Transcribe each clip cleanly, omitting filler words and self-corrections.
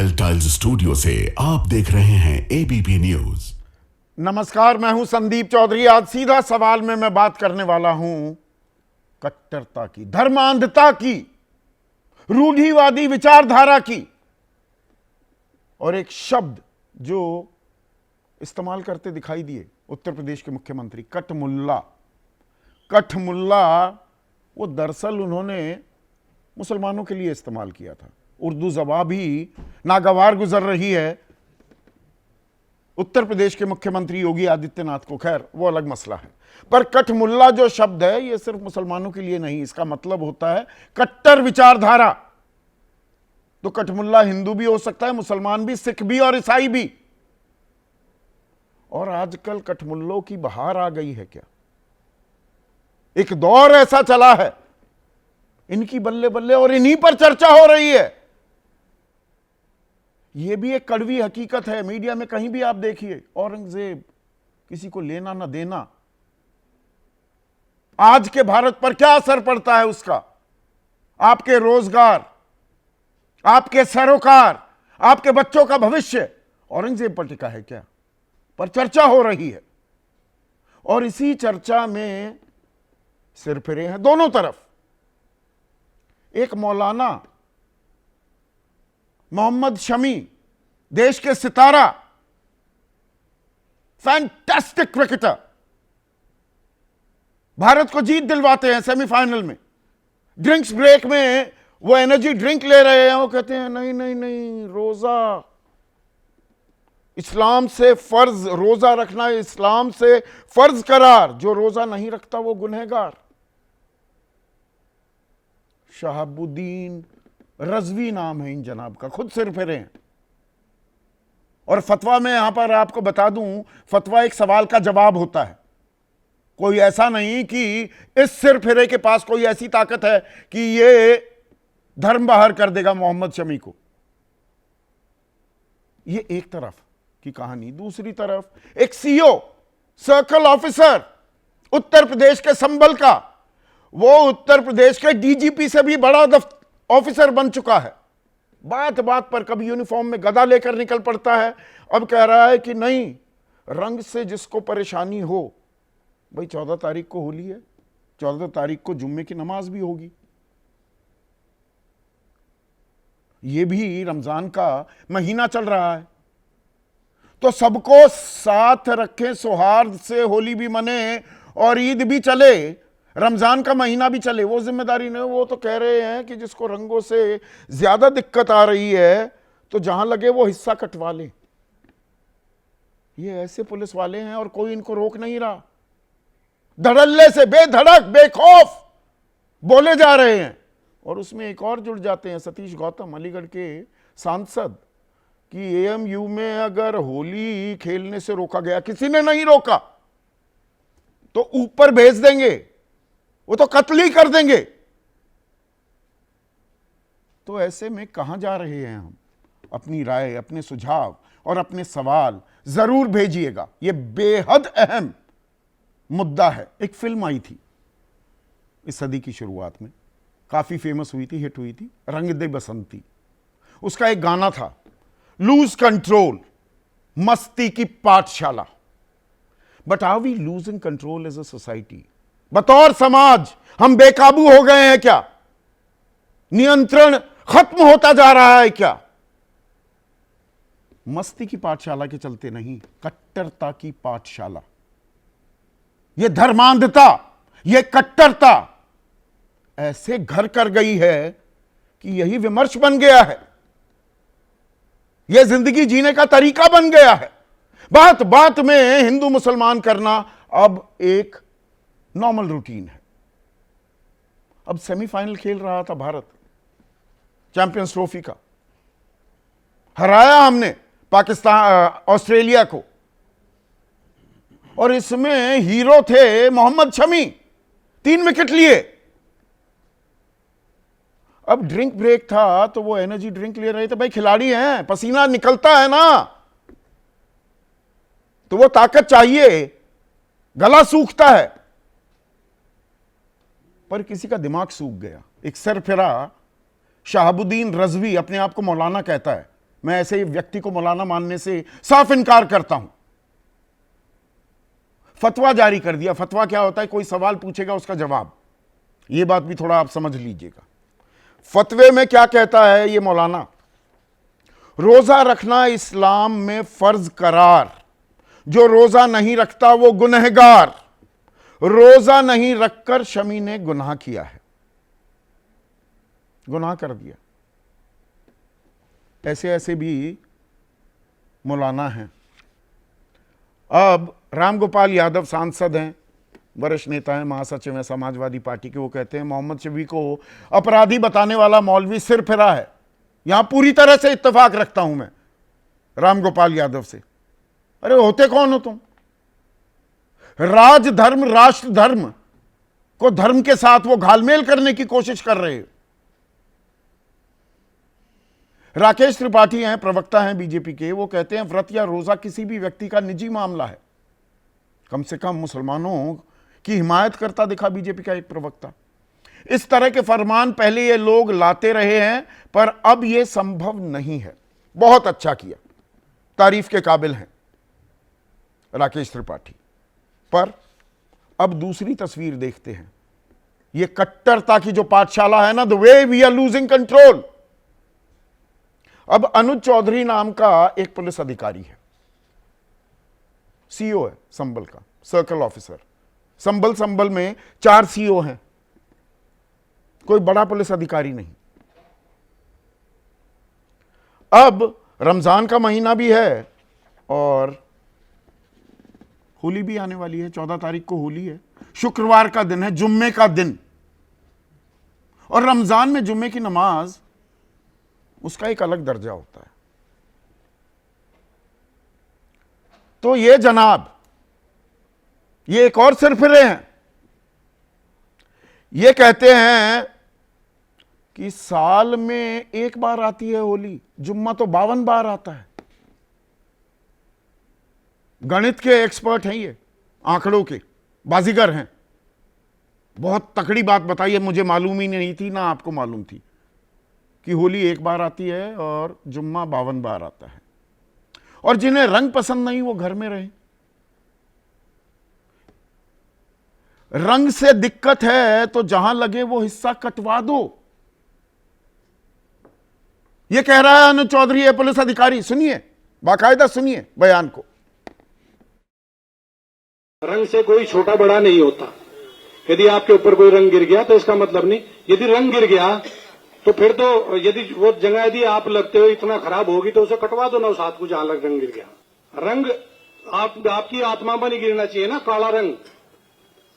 Angle tiles studio से आप देख रहे हैं एबीपी न्यूज। नमस्कार, मैं हूं संदीप चौधरी। आज सीधा सवाल में मैं बात करने वाला हूं कट्टरता की, धर्मांधता की, रूढ़िवादी विचारधारा की, और एक शब्द जो इस्तेमाल करते दिखाई दिए उत्तर प्रदेश के मुख्यमंत्री, कठमुल्ला। कठमुल्ला वो दरअसल उन्होंने मुसलमानों के लिए इस्तेमाल किया था। उर्दू ज़बान भी नागवार गुजर रही है उत्तर प्रदेश के मुख्यमंत्री योगी आदित्यनाथ को, खैर वो अलग मसला है। पर कठमुल्ला जो शब्द है ये सिर्फ मुसलमानों के लिए नहीं, इसका मतलब होता है कट्टर विचारधारा। तो कठमुल्ला हिंदू भी हो सकता है, मुसलमान भी, सिख भी और ईसाई भी। और आजकल कठमुल्लों की बहार आ गई है क्या? एक दौर ऐसा चला है, इनकी बल्ले बल्ले, और इन्हीं पर चर्चा हो रही है। यह भी एक कड़वी हकीकत है, मीडिया में कहीं भी आप देखिए, औरंगजेब, किसी को लेना ना देना, आज के भारत पर क्या असर पड़ता है उसका? आपके रोजगार, आपके सरोकार, आपके बच्चों का भविष्य औरंगजेब पर टिका है क्या? पर चर्चा हो रही है, और इसी चर्चा में सिर फिरे हैं दोनों तरफ। एक मौलाना मोहम्मद शमी, देश के सितारा, फैंटास्टिक क्रिकेटर, भारत को जीत दिलवाते हैं सेमीफाइनल में। ड्रिंक्स ब्रेक में वो एनर्जी ड्रिंक ले रहे हैं, वो कहते हैं नहीं नहीं नहीं, रोजा इस्लाम से फर्ज, रोजा रखना इस्लाम से फर्ज करार, जो रोजा नहीं रखता वो गुनहगार। शहाबुद्दीन रजवी नाम है इन जनाब का, खुद सिर फिरे हैं। और फतवा में यहां पर आपको बता दूं, फतवा एक सवाल का जवाब होता है। कोई ऐसा नहीं कि इस सिर फिरे के पास कोई ऐसी ताकत है कि ये धर्म बाहर कर देगा मोहम्मद शमी को। ये एक तरफ की कहानी। दूसरी तरफ एक CO, circle officer, Uttar Pradesh के संभल का, वो उत्तर प्रदेश के डीजीपी से भी बड़ा ऑफिसर बन चुका है। बात बात पर कभी यूनिफॉर्म में गदा लेकर निकल पड़ता है, अब कह रहा है कि नहीं, रंग से जिसको परेशानी हो, भाई 14 तारीख को होली है, 14 तारीख को जुम्मे की नमाज भी होगी, ये भी रमजान का महीना चल रहा है, तो सबको साथ रखें, सौहार्द से होली भी मने और ईद भी चले, रमजान का महीना भी चले। वो जिम्मेदारी नहीं। वो तो कह रहे हैं कि जिसको रंगों से ज्यादा दिक्कत आ रही है तो जहां लगे वो हिस्सा कटवा ले। ये ऐसे पुलिस वाले हैं और कोई इनको रोक नहीं रहा। धड़ल्ले से बेधड़क बेखौफ बोले जा रहे हैं। और उसमें एक और जुड़ जाते हैं, सतीश गौतम, अलीगढ़ के सांसद, कि एएमयू में अगर होली खेलने से रोका गया, किसी ने नहीं रोका, तो ऊपर भेज देंगे, वो तो कत्ल ही कर देंगे। तो ऐसे में कहां जा रहे हैं हम? अपनी राय, अपने सुझाव और अपने सवाल जरूर भेजिएगा। यह बेहद अहम मुद्दा है। एक फिल्म आई थी इस सदी की शुरुआत में, काफी फेमस हुई थी, हिट हुई थी, रंग दे बसंती। उसका एक गाना था, लूज कंट्रोल, मस्ती की पाठशाला। But are we losing control as a society? बतौर समाज हम बेकाबू हो गए हैं क्या? नियंत्रण खत्म होता जा रहा है क्या? मस्ती की पाठशाला के चलते नहीं, कट्टरता की पाठशाला। यह धर्मांधता, यह कट्टरता ऐसे घर कर गई है कि यही विमर्श बन गया है, यह जिंदगी जीने का तरीका बन गया है। बात बात में हिंदू मुसलमान करना अब एक नॉर्मल रूटीन है। अब सेमीफाइनल खेल रहा था भारत चैंपियंस ट्रॉफी का, हराया हमने पाकिस्तान, ऑस्ट्रेलिया को, और इसमें हीरो थे मोहम्मद शमी, 3 विकेट लिए। अब ड्रिंक ब्रेक था तो वो एनर्जी ड्रिंक ले रहे थे। भाई खिलाड़ी हैं, पसीना निकलता है ना, तो वो ताकत चाहिए, गला सूखता है। पर किसी का दिमाग सूख गया। एक सरफिरा शहाबुद्दीन रजवी, अपने आप को मौलाना कहता है, मैं ऐसे व्यक्ति को मौलाना मानने से साफ इनकार करता हूं। फतवा जारी कर दिया। फतवा क्या होता है? कोई सवाल पूछेगा, उसका जवाब। यह बात भी थोड़ा आप समझ लीजिएगा। फतवे में क्या कहता है ये मौलाना? रोजा रखना इस्लाम में फर्ज करार, जो रोजा नहीं रखता वो गुनहगार, रोजा नहीं रखकर शमी ने गुनाह किया है, गुनाह कर दिया। ऐसे ऐसे भी मौलाना हैं। अब रामगोपाल यादव सांसद हैं, वरिष्ठ नेता हैं, महासचिव हैं समाजवादी पार्टी के। वो कहते हैं मोहम्मद शफी को अपराधी बताने वाला मौलवी सिर फिरा है। यहां पूरी तरह से इत्तेफाक रखता हूं मैं रामगोपाल यादव से। अरे होते कौन हो तुम? राजधर्म, राष्ट्र धर्म को धर्म के साथ वो घालमेल करने की कोशिश कर रहे हो। राकेश त्रिपाठी हैं, प्रवक्ता हैं बीजेपी के। वो कहते हैं व्रत या रोजा किसी भी व्यक्ति का निजी मामला है। कम से कम मुसलमानों की हिमायत करता दिखा बीजेपी का एक प्रवक्ता। इस तरह के फरमान पहले ये लोग लाते रहे हैं, पर अब ये संभव नहीं है। बहुत अच्छा किया, तारीफ के काबिल हैं राकेश त्रिपाठी। पर अब दूसरी तस्वीर देखते हैं। ये कट्टरता की जो पाठशाला है ना, the way we are losing control. अब अनुज चौधरी नाम का एक पुलिस अधिकारी है, सीओ है संभल का, सर्कल ऑफिसर। संभल में 4 सीओ हैं, कोई बड़ा पुलिस अधिकारी नहीं। अब रमजान का महीना भी है और होली भी आने वाली है। 14 तारीख को होली है, शुक्रवार का दिन है, जुम्मे का दिन। और रमजान में जुम्मे की नमाज, उसका एक अलग दर्जा होता है। तो ये जनाब, ये एक और सिरफिरे हैं। ये कहते हैं कि साल में एक बार आती है होली, जुम्मा तो 52 बार आता है। गणित के एक्सपर्ट हैं ये, आंकड़ों के बाजीगर हैं। बहुत तकड़ी बात बताई है, मुझे मालूम ही नहीं थी, ना आपको मालूम थी कि होली एक बार आती है और जुम्मा 52 बार आता है। और जिन्हें रंग पसंद नहीं वो घर में रहे। रंग से दिक्कत है तो जहां लगे वो हिस्सा कटवा दो, ये कह रहा है अनुज चौधरी, है पुलिस अधिकारी। सुनिए, बाकायदा सुनिए बयान को। रंग से कोई छोटा बड़ा नहीं होता। यदि आपके ऊपर कोई रंग गिर गया तो इसका मतलब नहीं, यदि रंग गिर गया तो फिर तो यदि वो जगह यदि आप लगते हो इतना खराब होगी तो उसे कटवा दो ना, उस हाथ को जहां लग रंग गिर गया। रंग आपकी आत्मा पर नहीं गिरना चाहिए ना।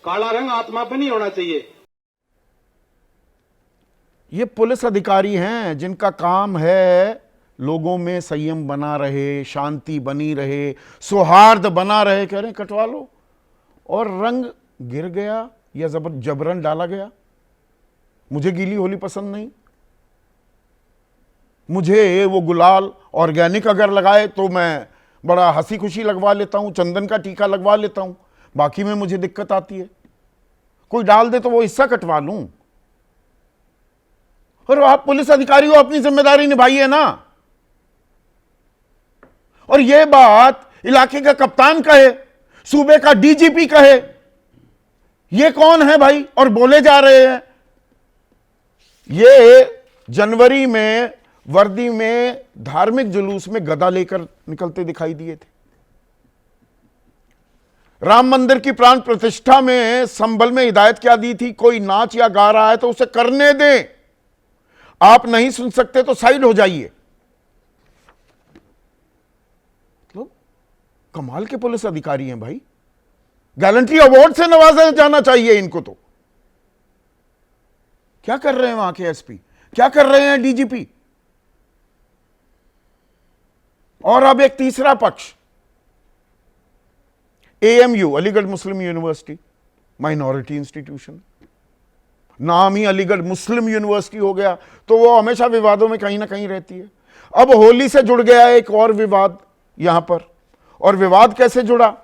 काला रंग आत्मा पर नहीं होना चाहिए। ये पुलिस अधिकारी हैं जिनका काम है लोगों में संयम बना रहे, शांति बनी रहे, सौहार्द बना रहे। कह रहे हैं कटवा लो। और रंग गिर गया या जबरन डाला गया। मुझे गीली होली पसंद नहीं, मुझे वो गुलाल ऑर्गेनिक अगर लगाए तो मैं बड़ा हंसी खुशी लगवा लेता हूं, चंदन का टीका लगवा लेता हूं। बाकी में मुझे दिक्कत आती है। कोई डाल दे तो वो हिस्सा कटवा लूं। और आप पुलिस अधिकारी हो, अपनी जिम्मेदारी निभाइए ना। और ये बात इलाके का कप्तान कहे, सूबे का डीजीपी कहे, ये कौन है भाई? और बोले जा रहे हैं। ये जनवरी में वर्दी में धार्मिक जुलूस में गदा लेकर निकलते दिखाई दिए थे। राम मंदिर की प्राण प्रतिष्ठा में संभल में हिदायत क्या दी थी? कोई नाच या गा रहा है तो उसे करने दें, आप नहीं सुन सकते तो साइड हो जाइए। मतलब कमाल के पुलिस अधिकारी हैं भाई। गैलेंट्री अवार्ड से नवाजा जाना चाहिए इनको। तो क्या कर रहे हैं वहां के एसपी, क्या कर रहे हैं डीजीपी? और अब एक तीसरा पक्ष, एएमयू, अलीगढ़ मुस्लिम यूनिवर्सिटी, माइनॉरिटी इंस्टीट्यूशन, नाम ही अलीगढ़ मुस्लिम यूनिवर्सिटी हो गया तो वो हमेशा विवादों में कहीं ना कहीं रहती है। अब होली से जुड़ गया एक और विवाद यहां पर। और विवाद कैसे जुड़ा?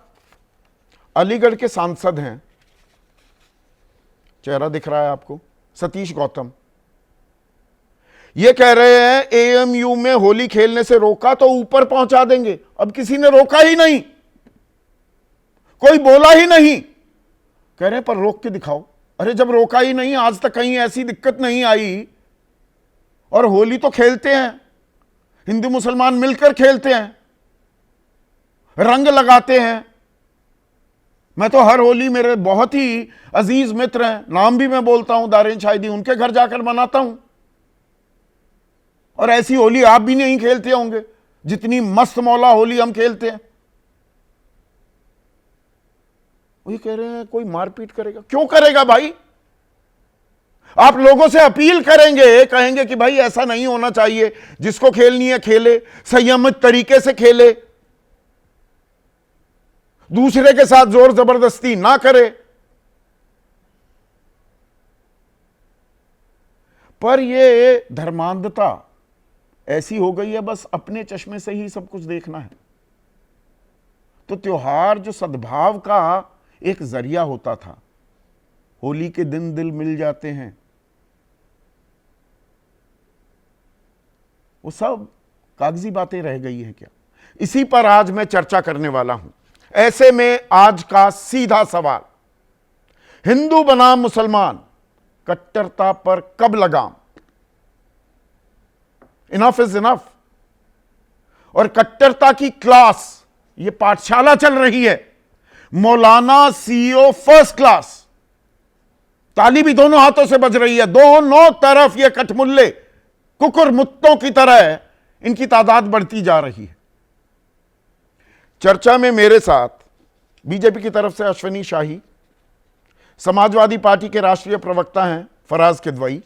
अलीगढ़ के सांसद हैं, चेहरा दिख रहा है आपको, सतीश गौतम। ये कह रहे हैं एएमयू में होली खेलने से रोका तो ऊपर पहुंचा देंगे। अब किसी ने रोका ही नहीं, कोई बोला ही नहीं। कह रहे हैं पर रोक के दिखाओ। अरे जब रोका ही नहीं, आज तक कहीं ऐसी दिक्कत नहीं आई, और होली तो खेलते हैं, हिंदू मुसलमान मिलकर खेलते हैं, रंग लगाते हैं। मैं तो हर होली मेरे बहुत ही अजीज मित्र हैं, नाम भी मैं बोलता हूं, दारेन शाहिदी, उनके घर जाकर मनाता हूं। और ऐसी होली आप भी नहीं खेलते होंगे जितनी मस्त मौला होली हम खेलते हैं। वही कह रहे हैं कोई मारपीट करेगा। क्यों करेगा भाई? आप लोगों से अपील करेंगे, कहेंगे कि भाई ऐसा नहीं होना चाहिए, जिसको खेलनी है खेले, संयमित तरीके से खेले, दूसरे के साथ जोर जबरदस्ती ना करे। पर ये धर्मांधता ऐसी हो गई है, बस अपने चश्मे से ही सब कुछ देखना है। तो त्योहार जो सद्भाव का एक जरिया होता था, होली के दिन दिल मिल जाते हैं, वो सब कागजी बातें रह गई हैं क्या? इसी पर आज मैं चर्चा करने वाला हूं। ऐसे में आज का सीधा सवाल, हिंदू बनाम मुसलमान, कट्टरता पर कब लगाम? Enough is enough. और कट्टरता की क्लास, ये पाठशाला चल रही है, मौलाना सीईओ फर्स्ट क्लास, ताली भी दोनों हाथों से बज रही है, दोनों तरफ ये कठमुल्ले कुकुर मुत्तों की तरह इनकी तादाद बढ़ती जा रही है। चर्चा में मेरे साथ बीजेपी की तरफ से अश्विनी शाही, समाजवादी पार्टी के राष्ट्रीय प्रवक्ता हैं फराज किदवई,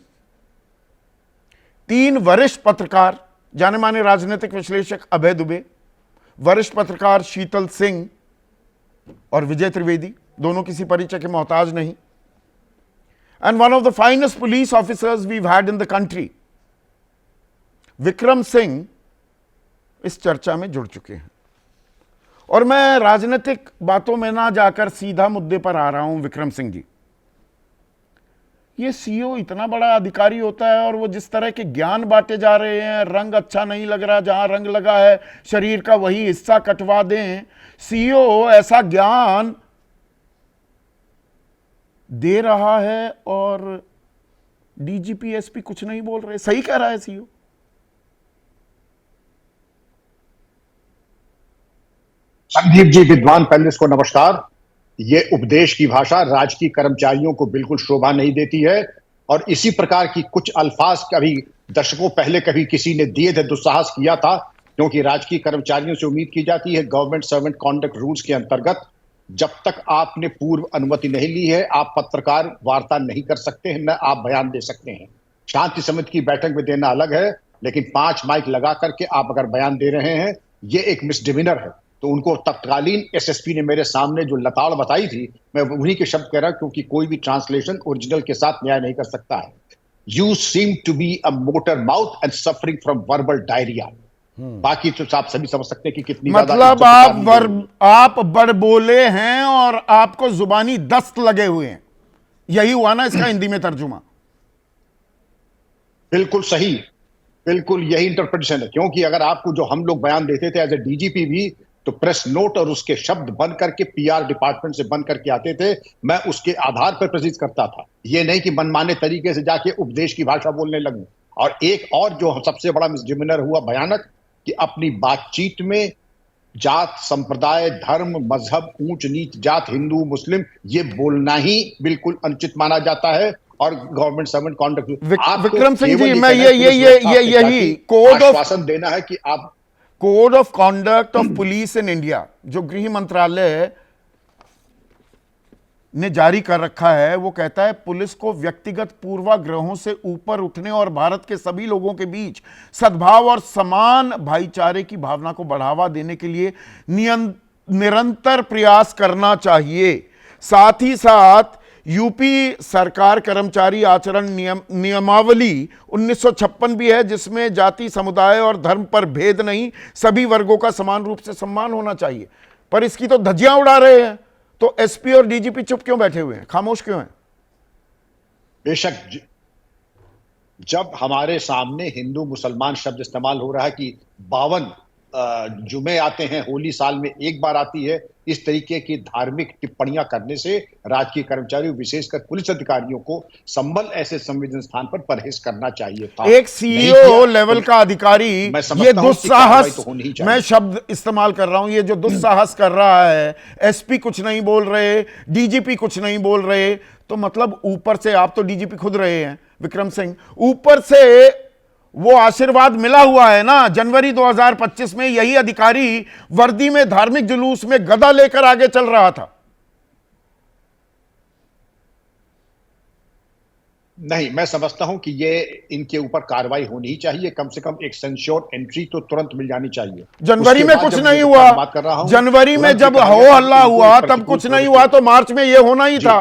3 वरिष्ठ पत्रकार, जाने माने राजनीतिक विश्लेषक अभय दुबे, वरिष्ठ पत्रकार शीतल सिंह और विजय त्रिवेदी, दोनों किसी परिचय के मोहताज नहीं, and one of the finest police officers we've had in the country, Vikram Singh, इस चर्चा में जुड़ चुके हैं। और मैं राजनीतिक बातों में ना जाकर सीधा मुद्दे पर आ रहा हूं। विक्रम सिंह जी, ये सीईओ इतना बड़ा अधिकारी होता है और वो जिस तरह के ज्ञान बांटे जा रहे हैं, रंग अच्छा नहीं लग रहा, जहां रंग लगा है शरीर का वही हिस्सा कटवा दें, सीईओ ऐसा ज्ञान दे रहा है और डीजीपी एसपी कुछ नहीं बोल रहे। सही कह रहा है सीईओ? संदीप जी, विद्वान पैनलिस्ट को नमस्कार। ये उपदेश की भाषा राजकीय कर्मचारियों को बिल्कुल शोभा नहीं देती है, और इसी प्रकार की कुछ अल्फाज कभी दशकों पहले कभी किसी ने दिए थे, दुस्साहस किया था, क्योंकि राजकीय कर्मचारियों से उम्मीद की जाती है गवर्नमेंट सर्वेंट कॉन्डक्ट रूल्स के अंतर्गत, जब तक आपने पूर्व अनुमति नहीं ली है आप पत्रकार वार्ता नहीं कर सकते हैं, न आप बयान दे सकते हैं। शांति समिति की बैठक में देना अलग है, लेकिन 5 माइक लगा करके आप अगर बयान दे रहे हैं, ये एक मिसडिमिनर है। तो उनको तत्कालीन एसएसपी ने मेरे सामने जो लताड़ बताई थी, मैं उन्हीं के शब्द कह रहा हूं, क्योंकि कोई भी ट्रांसलेशन ओरिजिनल के साथ न्याय नहीं कर सकता है। You seem to be a motor mouth and suffering from verbal diarrhoea. बाकी तो आप सभी समझ सकते हैं कि कितनी मतलब आप बड़ बोले हैं और आपको जुबानी दस्त लगे हुए हैं, यही हुआ ना इसका हिंदी में तर्जुमा? बिल्कुल सही, बिल्कुल यही इंटरप्रिटेशन है। क्योंकि अगर आपको जो हम लोग बयान देते थे एज ए डीजीपी भी, तो प्रेस नोट और उसके शब्द बन करके पीआर डिपार्टमेंट से बन करके आते थे, मैं उसके आधार पर प्रेसिज करता था। ये नहीं कि मनमाने तरीके से जाके उपदेश की भाषा बोलने लगूं। और एक और जो सबसे बड़ा मिसडिमिनर हुआ भयानक, कि अपनी बातचीत में जात, संप्रदाय, धर्म, मजहब, ऊंच नीच, जात, हिंदू मुस्लिम, ये बोलना ही बिल्कुल अनुचित माना जाता है। और government servant conduct, Vikram Singh ji, मैं यही कोड ऑफ आश्वासन देना है कि आप code of conduct of police in India जो गृह मंत्रालय ने जारी कर रखा है, वो कहता है पुलिस को व्यक्तिगत पूर्वाग्रहों से ऊपर उठने और भारत के सभी लोगों के बीच सद्भाव और समान भाईचारे की भावना को बढ़ावा देने के लिए निरंतर प्रयास करना चाहिए। साथ ही साथ यूपी सरकार कर्मचारी आचरण नियमावली 1956 भी है, जिसमें जाति, समुदाय और धर्म पर भेद नहीं, सभी वर्गों का समान रूप से सम्मान होना चाहिए। पर इसकी तो धज्जियां उड़ा रहे हैं। तो एसपी और डीजीपी चुप क्यों बैठे हुए हैं, खामोश क्यों हैं? बेशक जब हमारे सामने हिंदू मुसलमान शब्द इस्तेमाल हो रहा है कि 52 जुमे आते हैं, होली साल में एक बार आती है, इस तरीके की धार्मिक टिप्पणियां करने से राजकीय कर्मचारियों, विशेषकर पुलिस अधिकारियों को संभल ऐसे संवेदन स्थान पर परहेज करना चाहिए था। एक सीईओ लेवल का अधिकारी ये दुस्साहस, मैं शब्द इस्तेमाल कर रहा हूं, ये जो दुस्साहस कर रहा है, एसपी कुछ नहीं बोल रहे, डीजीपी कुछ नहीं बोल रहे, तो मतलब ऊपर से, आप तो डीजीपी खुद रहे हैं विक्रम सिंह, ऊपर से वो आशीर्वाद मिला हुआ है ना। जनवरी 2025 में यही अधिकारी वर्दी में धार्मिक जुलूस में गदा लेकर आगे चल रहा था। नहीं, मैं समझता हूं कि ये इनके ऊपर कार्रवाई होनी ही चाहिए, कम से कम एक सेंश्योर एंट्री तो तुरंत मिल जानी चाहिए। जनवरी में कुछ नहीं हुआ, जनवरी में जब हो हल्ला हुआ तब कुछ नहीं हुआ, तो मार्च में ये होना ही था,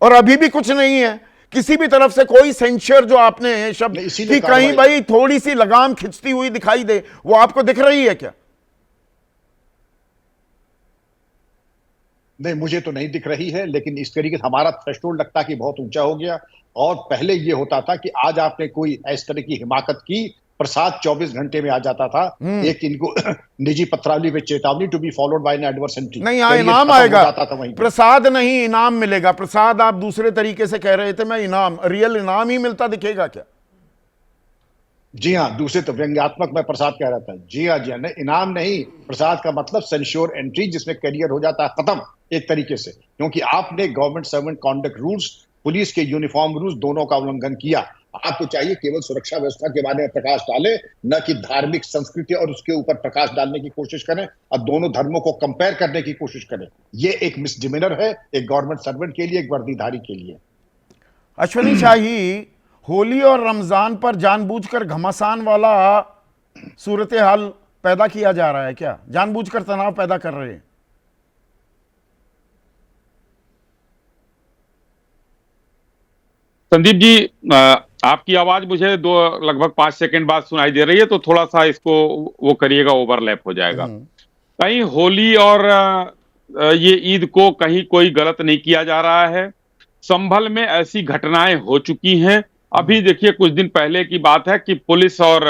और अभी भी कुछ नहीं है किसी भी तरफ से। कोई सेंसर जो आपने शब्द कि कहीं भाई थोड़ी सी लगाम खिंचती हुई दिखाई दे, वो आपको दिख रही है क्या? नहीं, मुझे तो नहीं दिख रही है, लेकिन इस तरीके से हमारा थ्रेशोल्ड लगता है कि बहुत ऊंचा हो गया। और पहले ये होता था कि आज आपने कोई इस तरह की हिमाकत की, प्रसाद 24 घंटे में आ जाता था, एक इनको निजी पत्रावली में चेतावनी to be followed by an adverse entry, नहीं यहाँ इनाम आएगा, प्रसाद नहीं इनाम मिलेगा। प्रसाद आप दूसरे तरीके से कह रहे थे, मैं इनाम, रियल इनाम ही मिलता दिखेगा क्या? जी हाँ, दूसरे तो व्यंग्यात्मक मैं प्रसाद कह रहा था। जी हाँ, जी हाँ, नहीं इनाम नहीं, प्रसाद का मतलब सेंश्योर एंट्री, जिसमें करियर हो जाता है खत्म एक तरीके से, क्योंकि आपने government servant conduct rules, police के यूनिफॉर्म रूल्स दोनों का उल्लंघन किया। आपको चाहिए केवल सुरक्षा व्यवस्था के बारे में प्रकाश डालें, न कि धार्मिक संस्कृति और उसके ऊपर प्रकाश डालने की कोशिश करें और दोनों धर्मों को कंपेयर करने की कोशिश करें। ये एक मिसडिमिनर है, एक गवर्नमेंट सर्वेंट के लिए, एक वर्दीधारी के लिए। अश्विनी शाही, होली और रमजान पर जानबूझकर घमासान वाला सूरत हाल पैदा किया जा रहा है क्या? जानबूझकर तनाव पैदा कर रहे हैं? संदीप जी, आपकी आवाज मुझे लगभग 5 सेकंड बाद सुनाई दे रही है, तो थोड़ा सा इसको वो करिएगा, ओवरलैप हो जाएगा। कहीं होली और ये ईद को कहीं कोई गलत नहीं किया जा रहा है। संभल में ऐसी घटनाएं हो चुकी हैं। अभी देखिए, कुछ दिन पहले की बात है कि पुलिस और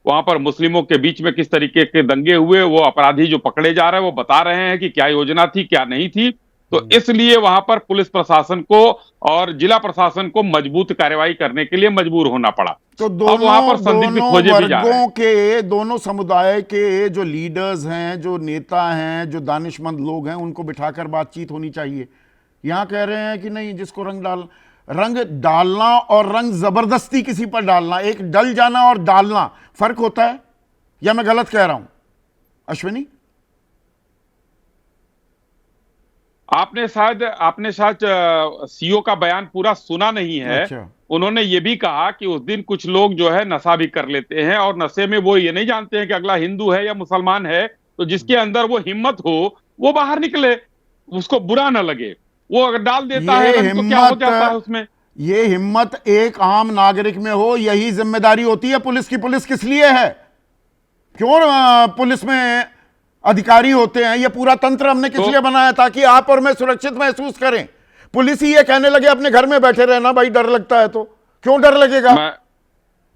वहां पर मुस्लिमों के बीच में किस तरीके के दंगे हुए। वो अपराधी जो पकड़े जा रहे हैं वो बता रहे हैं कि क्या योजना थी क्या नहीं थी। तो इसलिए वहां पर पुलिस प्रशासन को और जिला प्रशासन को मजबूत कार्रवाई करने के लिए मजबूर होना पड़ा। तो दोनों वर्गों के, दोनों समुदाय के जो लीडर्स हैं, जो नेता हैं, जो दानिशमंद लोग हैं, उनको बिठाकर बातचीत होनी चाहिए। यहां कह रहे हैं कि नहीं, जिसको रंग डालना और रंग जबरदस्ती किसी पर डालना, एक डल जाना और डालना फर्क होता है, या मैं गलत कह रहा हूं अश्विनी? आपने शायद सीओ का बयान पूरा सुना नहीं है। अच्छा। उन्होंने ये भी कहा कि उस दिन कुछ लोग जो है नशा भी कर लेते हैं, और नशे में वो ये नहीं जानते हैं कि अगला हिंदू है या मुसलमान है, तो जिसके अंदर वो हिम्मत हो वो बाहर निकले, उसको बुरा ना लगे। वो अगर डाल देता है तो क्या हो जाता है उसमें? ये हिम्मत एक आम नागरिक में हो, यही जिम्मेदारी होती है पुलिस की। पुलिस किस लिए है? क्यों पुलिस में अधिकारी होते हैं? ये पूरा तंत्र हमने किस लिए बनाया? ताकि आप और मैं सुरक्षित महसूस करें। पुलिस ही ये कहने लगे अपने घर में बैठे रहना भाई, डर लगता है तो। क्यों डर लगेगा?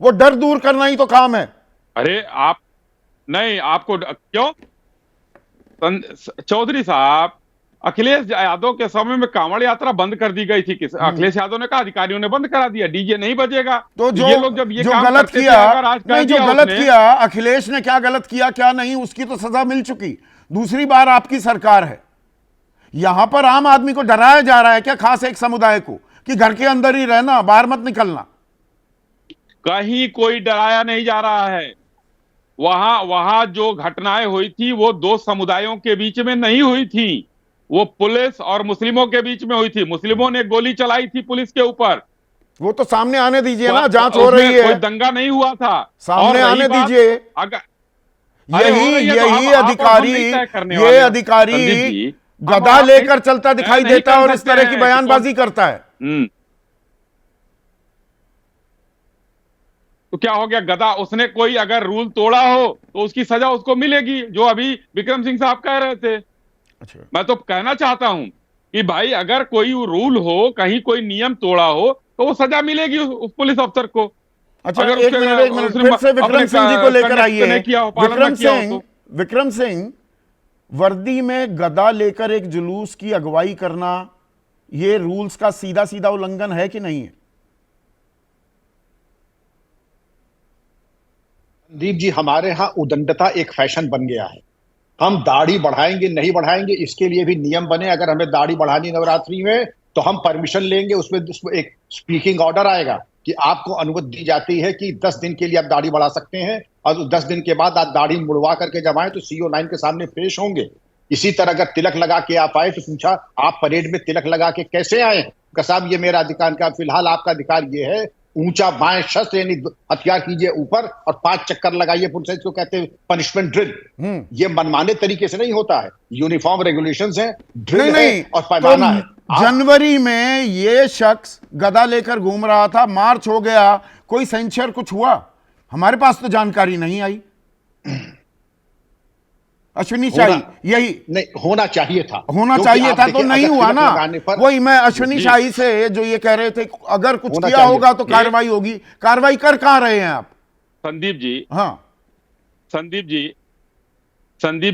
वो डर दूर करना ही तो काम है। अरे आप नहीं, आपको क्यों? चौधरी साहब, अखिलेश यादव के समय में कांवड़ यात्रा बंद कर दी गई थी। अखिलेश यादव ने कहा अधिकारियों ने बंद करा दिया, डीजे नहीं बजेगा। तो जो ये लोग जब ये जो काम गलत करते किया, नहीं, जो गलत किया, अखिलेश ने क्या गलत किया क्या नहीं, उसकी तो सजा मिल चुकी। दूसरी बार आपकी सरकार है। यहां पर आम आदमी को डराया जा रहा है क्या, खास एक समुदाय को, कि घर के अंदर ही रहना, बाहर मत निकलना? कहीं कोई डराया नहीं जा रहा है। वहां जो घटनाएं हुई थी वो दो समुदायों के बीच में नहीं हुई थी, वो पुलिस और मुस्लिमों के बीच में हुई थी। मुस्लिमों ने गोली चलाई थी पुलिस के ऊपर। वो तो सामने आने दीजिए ना, जांच हो रही है। कोई दंगा नहीं हुआ था, सामने आने दीजिए। अगर यही अधिकारी गदा लेकर चलता दिखाई देता है और इस तरह की बयानबाजी करता है। तो क्या हो गया? गदा, उसने कोई अगर रूल तोड़ा हो तो उसकी सजा उसको मिलेगी, जो अभी विक्रम सिंह साहब कह रहे थे। अच्छा। मैं तो कहना चाहता हूं कि भाई अगर कोई रूल हो, कहीं कोई नियम तोड़ा हो, तो वो सजा मिलेगी उस पुलिस अफसर को। अच्छा, अगर एक मिनट फिर से विक्रम सिंह जी को लेकर आइए। विक्रम सिंह, वर्दी में गदा लेकर एक जुलूस की अगुवाई करना, ये रूल्स का सीधा सीधा उल्लंघन है कि नहीं है? संदीप जी, हमारे यहाँ उदंडता एक फैशन बन गया है। हम दाढ़ी बढ़ाएंगे नहीं बढ़ाएंगे इसके लिए भी नियम बने। अगर हमें दाढ़ी बढ़ानी नवरात्रि में तो हम परमिशन लेंगे, उसमें एक स्पीकिंग ऑर्डर आएगा कि आपको अनुमति दी जाती है कि 10 दिन के लिए आप दाढ़ी बढ़ा सकते हैं, और 10 दिन के बाद आप दाढ़ी मुड़वा करके जब आए तो सीओ 9 के सामने पेश होंगे। इसी तरह अगर तिलक लगा के आप आए तो पूछा आप परेड में तिलक लगा के कैसे आए? साहब ये मेरा अधिकार का, फिलहाल आपका अधिकार ये है, ऊंचा बाएं शस्त्र यानी हथियार कीजिए ऊपर और 5 चक्कर लगाइए। पुलिस को कहते हैं पनिशमेंट ड्रिल। ये मनमाने तरीके से नहीं होता है, यूनिफॉर्म रेगुलेशंस हैं, ड्रिल है और पैमाना है। जनवरी में ये शख्स गदा लेकर घूम रहा था, मार्च हो गया, कोई सेंसर कुछ हुआ? हमारे पास तो जानकारी नहीं आई। अश्विनी शाही, यही नहीं होना चाहिए था, होना चाहिए था तो नहीं हुआ ना। वही मैं अश्विनी शाही से जो ये कह रहे थे, अगर कुछ किया होगा तो कार्रवाई होगी। कार्रवाई कर कहां रहे हैं आप संदीप जी? हाँ संदीप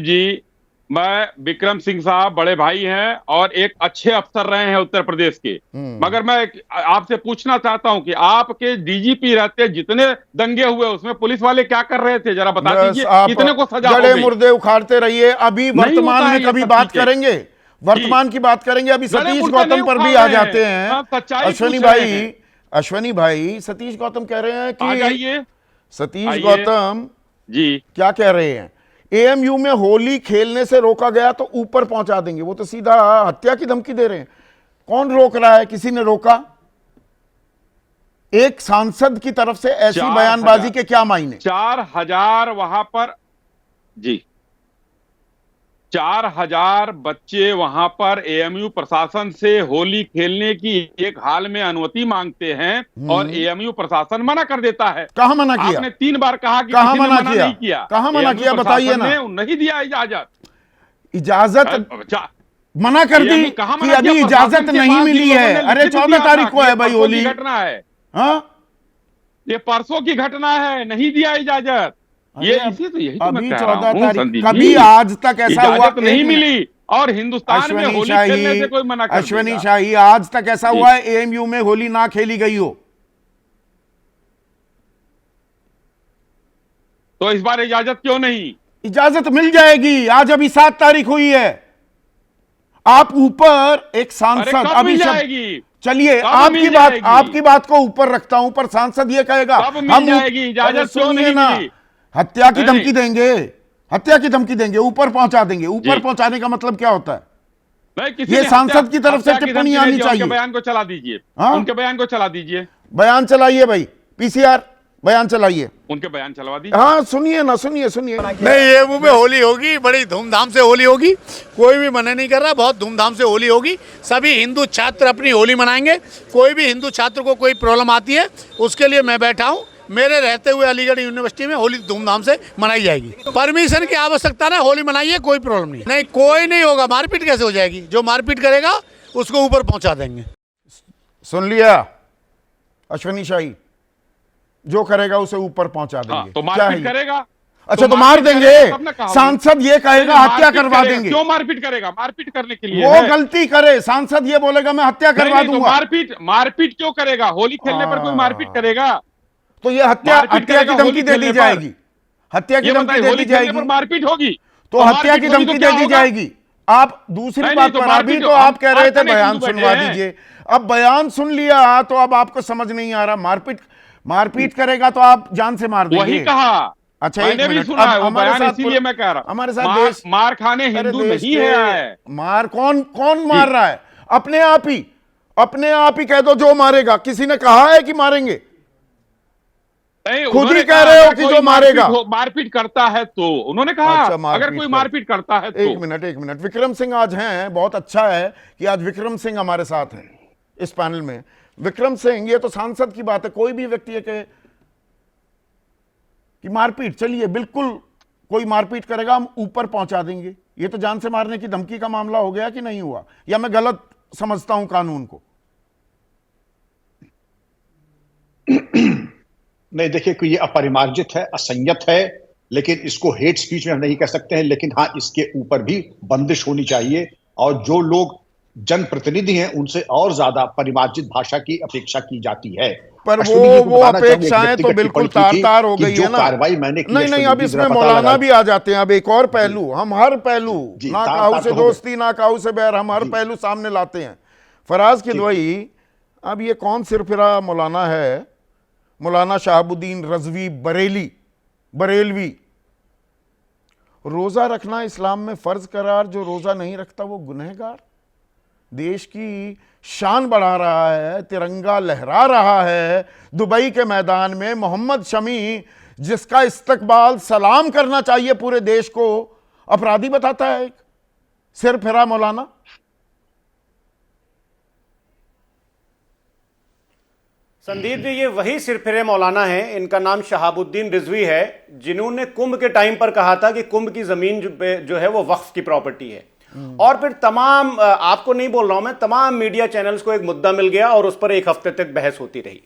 जी, मैं विक्रम सिंह साहब बड़े भाई हैं और एक अच्छे अफसर रहे हैं उत्तर प्रदेश के, मगर मैं आपसे पूछना चाहता हूं कि आपके डीजीपी रहते जितने दंगे हुए उसमें पुलिस वाले क्या कर रहे थे, जरा बता दीजिए। कितने को सजा हो गई? जड़े मुर्दे उखाड़ते रहिए, अभी वर्तमान में कभी बात करेंगे, वर्तमान की बात करेंगे। अभी सतीश गौतम पर भी आ जाते हैं। अश्विनी भाई सतीश गौतम कह रहे हैं कि सतीश गौतम जी क्या कह रहे हैं, एएमयू में होली खेलने से रोका गया तो ऊपर पहुंचा देंगे। वो तो सीधा हत्या की धमकी दे रहे हैं। कौन रोक रहा है? किसी ने रोका? एक सांसद की तरफ से ऐसी बयानबाजी के क्या मायने? 4000 वहां पर जी 4000 बच्चे वहां पर एएमयू प्रशासन से होली खेलने की एक हाल में अनुमति मांगते हैं और एएमयू प्रशासन मना कर देता है। कहां मना किया? आपने 3 बार कहा कि कहां मना नहीं किया। कहां मना किया बताइए ना। नहीं दिया इजाजत मना कर दी कि अभी इजाजत नहीं मिली है। अरे 14 तारीख को है भाई होली। घटना है, हाँ ये परसों की घटना है, नहीं दिया इजाजत। ये इसी तो यही तो मैं कह रहा हूं 14 तारीख, संदीप कभी जी, आज तक ऐसा हुआ इजाजत नहीं मिली और हिंदुस्तान में होली खेलने से कोई मना कर अश्विनी देगा। शाही, आज तक ऐसा हुआ है एएमयू में होली ना खेली गई हो? तो इस बार इजाजत क्यों नहीं? इजाजत मिल जाएगी। आज अभी 7 तारीख हुई है। आप ऊपर एक सांसद अभी चलिए आपकी बात को ऊपर रखता हूं, पर सांसद ये कहेगा हम इजाजत क्यों नहीं मिली? हत्या की धमकी देंगे, हत्या की धमकी देंगे, ऊपर पहुंचा देंगे। ऊपर पहुंचाने का मतलब क्या होता है? ये सांसद की तरफ से टिप्पणी आनी चाहिए। उनके बयान को चला दीजिए। उनके बयान को चला दीजिए। बयान चलाइए भाई, पीसीआर बयान चलाइए, उनके बयान चलवा दीजिए। हाँ सुनिए ना, सुनिए नहीं, एएमयू में होली होगी, बड़ी धूमधाम से होली होगी। कोई भी मना नहीं कर रहा, बहुत धूमधाम से होली होगी। सभी हिंदू छात्र अपनी होली मनाएंगे। कोई भी हिंदू छात्र को कोई प्रॉब्लम आती है उसके लिए मैं बैठा हूँ। मेरे रहते हुए अलीगढ़ यूनिवर्सिटी में होली धूमधाम से मनाई जाएगी। परमिशन की आवश्यकता ना, होली मनाइए, कोई प्रॉब्लम नहीं। नहीं, कोई नहीं होगा। मारपीट कैसे हो जाएगी? जो मारपीट करेगा उसको ऊपर पहुंचा देंगे। सुन लिया अश्विनी शाही, जो करेगा उसे ऊपर पहुंचा देंगे। तो मारपीट करेगा? अच्छा तो मार देंगे। सांसद ये कहेगा हत्या करवा देंगे। क्यों मारपीट करेगा? मारपीट करने के लिए वो गलती करे, सांसद ये बोलेगा मैं हत्या करवा दूंगा। मारपीट क्यों करेगा? होली खेलने पर कोई मारपीट करेगा तो ये हत्या की धमकी दे दी जाएगी। हत्या की धमकी दे दी जाएगी, मारपीट होगी तो हत्या की धमकी दे दी जाएगी। आप दूसरी बात पर, अभी तो आप कह रहे थे बयान सुनवा दीजिए। अब बयान सुन लिया तो अब आपको समझ नहीं आ रहा। मारपीट करेगा तो आप जान से मार देंगे। वही कहा। अच्छा मैंने भी सुना है वो बयान, इसीलिए मैं कह रहा हूं हमारे साथ देश मार खाने हिंदू नहीं है। मार कौन मार रहा है? अपने आप ही कह दो जो मारेगा। किसी ने कहा है कि मारेंगे? खुद ही कह रहे हो कि जो मारेगा। मारपीट करता है तो उन्होंने कहा। अच्छा, अगर कोई मारपीट करता है तो। एक मिनट विक्रम सिंह आज हैं, बहुत अच्छा है कि आज विक्रम सिंह हमारे साथ हैं इस पैनल में। विक्रम सिंह, ये तो सांसद की बात है, कोई भी व्यक्ति कहे कि मारपीट, चलिए बिल्कुल कोई मारपीट करेगा हम ऊपर पहुंचा देंगे। ये तो जान से मारने की धमकी का मामला हो गया कि नहीं हुआ? या मैं गलत समझता हूं कानून को? नहीं, देखिए कि ये अपरिमार्जित है, असंयत है, लेकिन इसको हेट स्पीच में हम नहीं कह सकते हैं, लेकिन हाँ इसके ऊपर भी बंदिश होनी चाहिए। और जो लोग जनप्रतिनिधि हैं उनसे और ज्यादा परिमार्जित भाषा की अपेक्षा की जाती है। पर अश्विनी जी को वो बताना चाहूंगा, एक अपेक्षाएं तो व्यक्तिगत बिल्कुल टिप्पणी की थी तार-तार हो कि गई जो है ना। कार्रवाई मैंने की, नहीं नहीं, अश्विनी अब जी इसमें जरा पता मौलाना लगा। भी आ जाते हैं। अब एक और पहलू, हम हर पहलू, जी, ना तार- काहू तार से तो हो गए। दोस्ती ना काहू से बैर, हम हर जी। पहलू सामने लाते हैं। फराज किदवई, अब ये कौन सिरफिरा मौलाना है? मौलाना शहाबुद्दीन रजवी बरेलवी। रोजा रखना इस्लाम में फर्ज करार, जो रोजा नहीं रखता वो गुनहगार। देश की शान बढ़ा रहा है, तिरंगा लहरा रहा है दुबई के मैदान में। मोहम्मद शमी, जिसका इस्तकबाल सलाम करना चाहिए पूरे देश को, अपराधी बताता है एक सिरफिरा मौलाना। संदीप जी, ये वही सिरफिरे मौलाना हैं, इनका नाम शहाबुद्दीन रिजवी है, जिन्होंने कुंभ के टाइम पर कहा था कि कुंभ की जमीन जो है वो वक्फ की प्रॉपर्टी है। और फिर तमाम, आपको नहीं बोल रहा हूं मैं, तमाम मीडिया चैनल्स को एक मुद्दा मिल गया और उस पर एक हफ्ते तक बहस होती रही।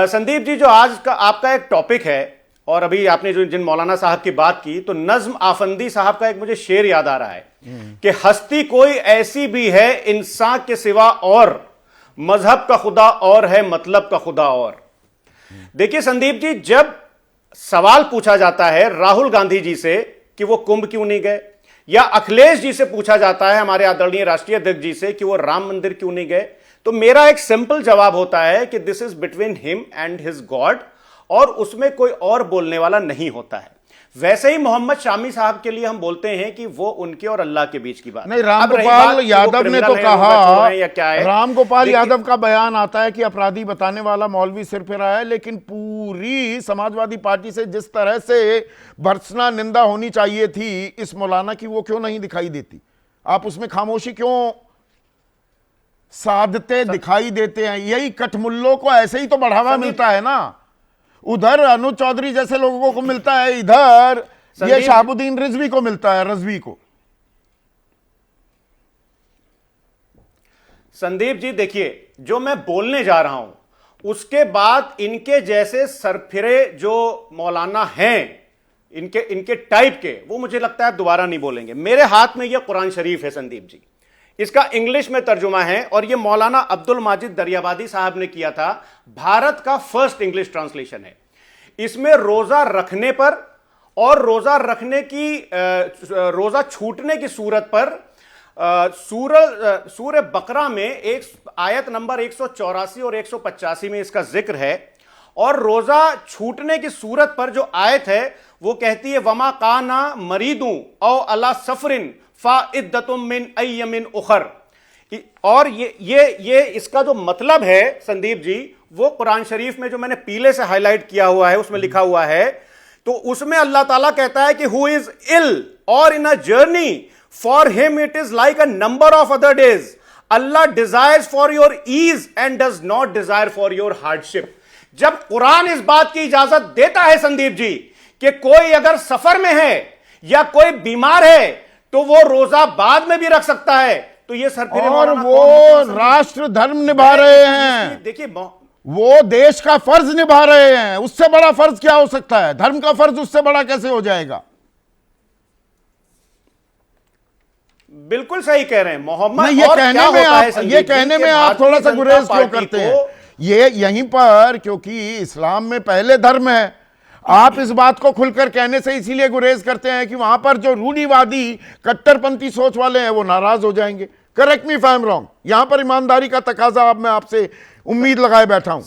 संदीप जी, जो आज का आपका एक टॉपिक है, और अभी आपने जो जिन मौलाना साहब की बात की, तो नज्म आफंदी साहब का एक मुझे शेर याद आ रहा है कि हस्ती कोई ऐसी भी है इंसान के सिवा और, मजहब का खुदा और है मतलब का खुदा और। देखिए संदीप जी, जब सवाल पूछा जाता है राहुल गांधी जी से कि वो कुंभ क्यों नहीं गए, या अखिलेश जी से पूछा जाता है, हमारे आदरणीय राष्ट्रीय अध्यक्ष जी से, कि वो राम मंदिर क्यों नहीं गए, तो मेरा एक सिंपल जवाब होता है कि this is between him and his God, और उसमें कोई और बोलने वाला नहीं होता है। वैसे ही मोहम्मद शामी साहब के लिए हम बोलते हैं कि वो उनके और अल्लाह के बीच की बात नहीं, अब रही रामगोपाल बात यादव ने तो कहा, या क्या है, रामगोपाल देखिए- यादव का बयान आता है कि अपराधी बताने वाला मौलवी सिरफिरा है, लेकिन पूरी समाजवादी पार्टी से जिस तरह से भर्त्सना निंदा होनी चाहिए थी इस मौलाना की, वो क्यों नहीं दिखाई देती? आप उसमें खामोशी क्यों साधते दिखाई देते हैं? यही कठमुल्लों को ऐसे ही तो बढ़ावा मिलता है ना। उधर अनुज चौधरी जैसे लोगों को मिलता है, इधर ये शहाबुद्दीन रिजवी को मिलता है, रजवी को। संदीप जी देखिए, जो मैं बोलने जा रहा हूं उसके बाद इनके जैसे सरफिरे जो मौलाना हैं, इनके टाइप के, वो मुझे लगता है दोबारा नहीं बोलेंगे। मेरे हाथ में यह कुरान शरीफ है संदीप जी, इसका इंग्लिश में तर्जुमा है, और यह मौलाना अब्दुल माजिद दरियाबादी साहब ने किया था। भारत का फर्स्ट इंग्लिश ट्रांसलेशन है। इसमें रोजा रखने पर और रोजा रखने की रोजा छूटने की सूरत पर सूरह बकरा में एक आयत नंबर 184 और 185 में इसका जिक्र है, और रोजा छूटने की सूरत पर जो आयत है वो कहती है वमा काना मरीदू औ अला सफरिन फाइद्दतुम मिन अय्यमिन उखर। और ये इसका जो मतलब है संदीप जी, वो कुरान शरीफ में जो मैंने पीले से हाईलाइट किया हुआ है उसमें लिखा हुआ है, तो उसमें अल्लाह ताला कहता है कि who is ill or in a journey for him it is like a number of other days. Allah desires for your ease and does not desire for your hardship. जब कुरान इस बात की इजाजत देता है संदीप जी कि कोई अगर सफर में है या कोई बीमार है तो वो रोजा बाद में भी रख सकता है, तो ये सरफिरे और मौलाना वो राष्ट्र धर्म निभा रहे हैं, देखिए वो देश का फर्ज निभा रहे हैं। उससे बड़ा फर्ज क्या हो सकता है? धर्म का फर्ज उससे बड़ा कैसे हो जाएगा? बिल्कुल सही कह रहे हैं मोहम्मद। नहीं, ये कहने में आप थोड़ा सा गुरेज क्यों करते हैं? ये यहीं पर, क्योंकि इस्लाम में पहले धर्म है, आप इस बात को खुलकर कहने से इसीलिए गुरेज करते हैं कि वहां पर जो रूढ़िवादी कट्टरपंथी सोच वाले हैं वो नाराज हो जाएंगे। Correct me if I am wrong. यहां पर ईमानदारी का तकाजा अब मैं आपसे उम्मीद लगाए बैठा हूं।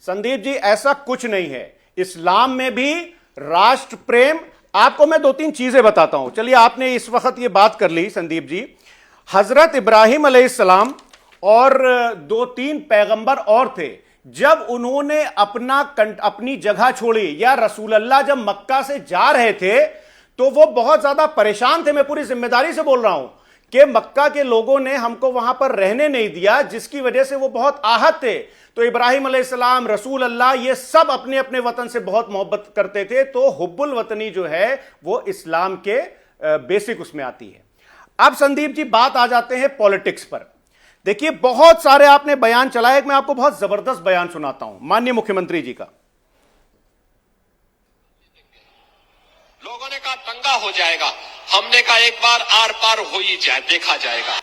संदीप जी, ऐसा कुछ नहीं है। इस्लाम में भी राष्ट्र प्रेम, आपको मैं 2-3 चीजें बताता हूं। चलिए, आपने इस वक्त ये बात कर ली संदीप जी, हजरत इब्राहिम अलैहिस्सलाम और 2-3 पैगंबर और थे, जब उन्होंने अपनी जगह छोड़ी, या रसूल अल्लाह जब मक्का से जा रहे थे तो वो बहुत ज्यादा परेशान थे। मैं पूरी जिम्मेदारी से बोल रहा हूं कि मक्का के लोगों ने हमको वहां पर रहने नहीं दिया, जिसकी वजह से वो बहुत आहत थे। तो इब्राहिम अलैहिस्सलाम, रसूल अल्लाह, ये सब अपने अपने वतन से बहुत मोहब्बत करते थे। तो हुब्बुल वतनी जो है वो इस्लाम के बेसिक उसमें आती है। अब संदीप जी बात आ जाते हैं पॉलिटिक्स पर। देखिए, बहुत सारे आपने बयान चलाए, मैं आपको बहुत जबरदस्त बयान सुनाता हूं माननीय मुख्यमंत्री जी का। लोगों ने कहा दंगा हो जाएगा, हमने कहा एक बार आर पार हो ही जाए, देखा जाएगा।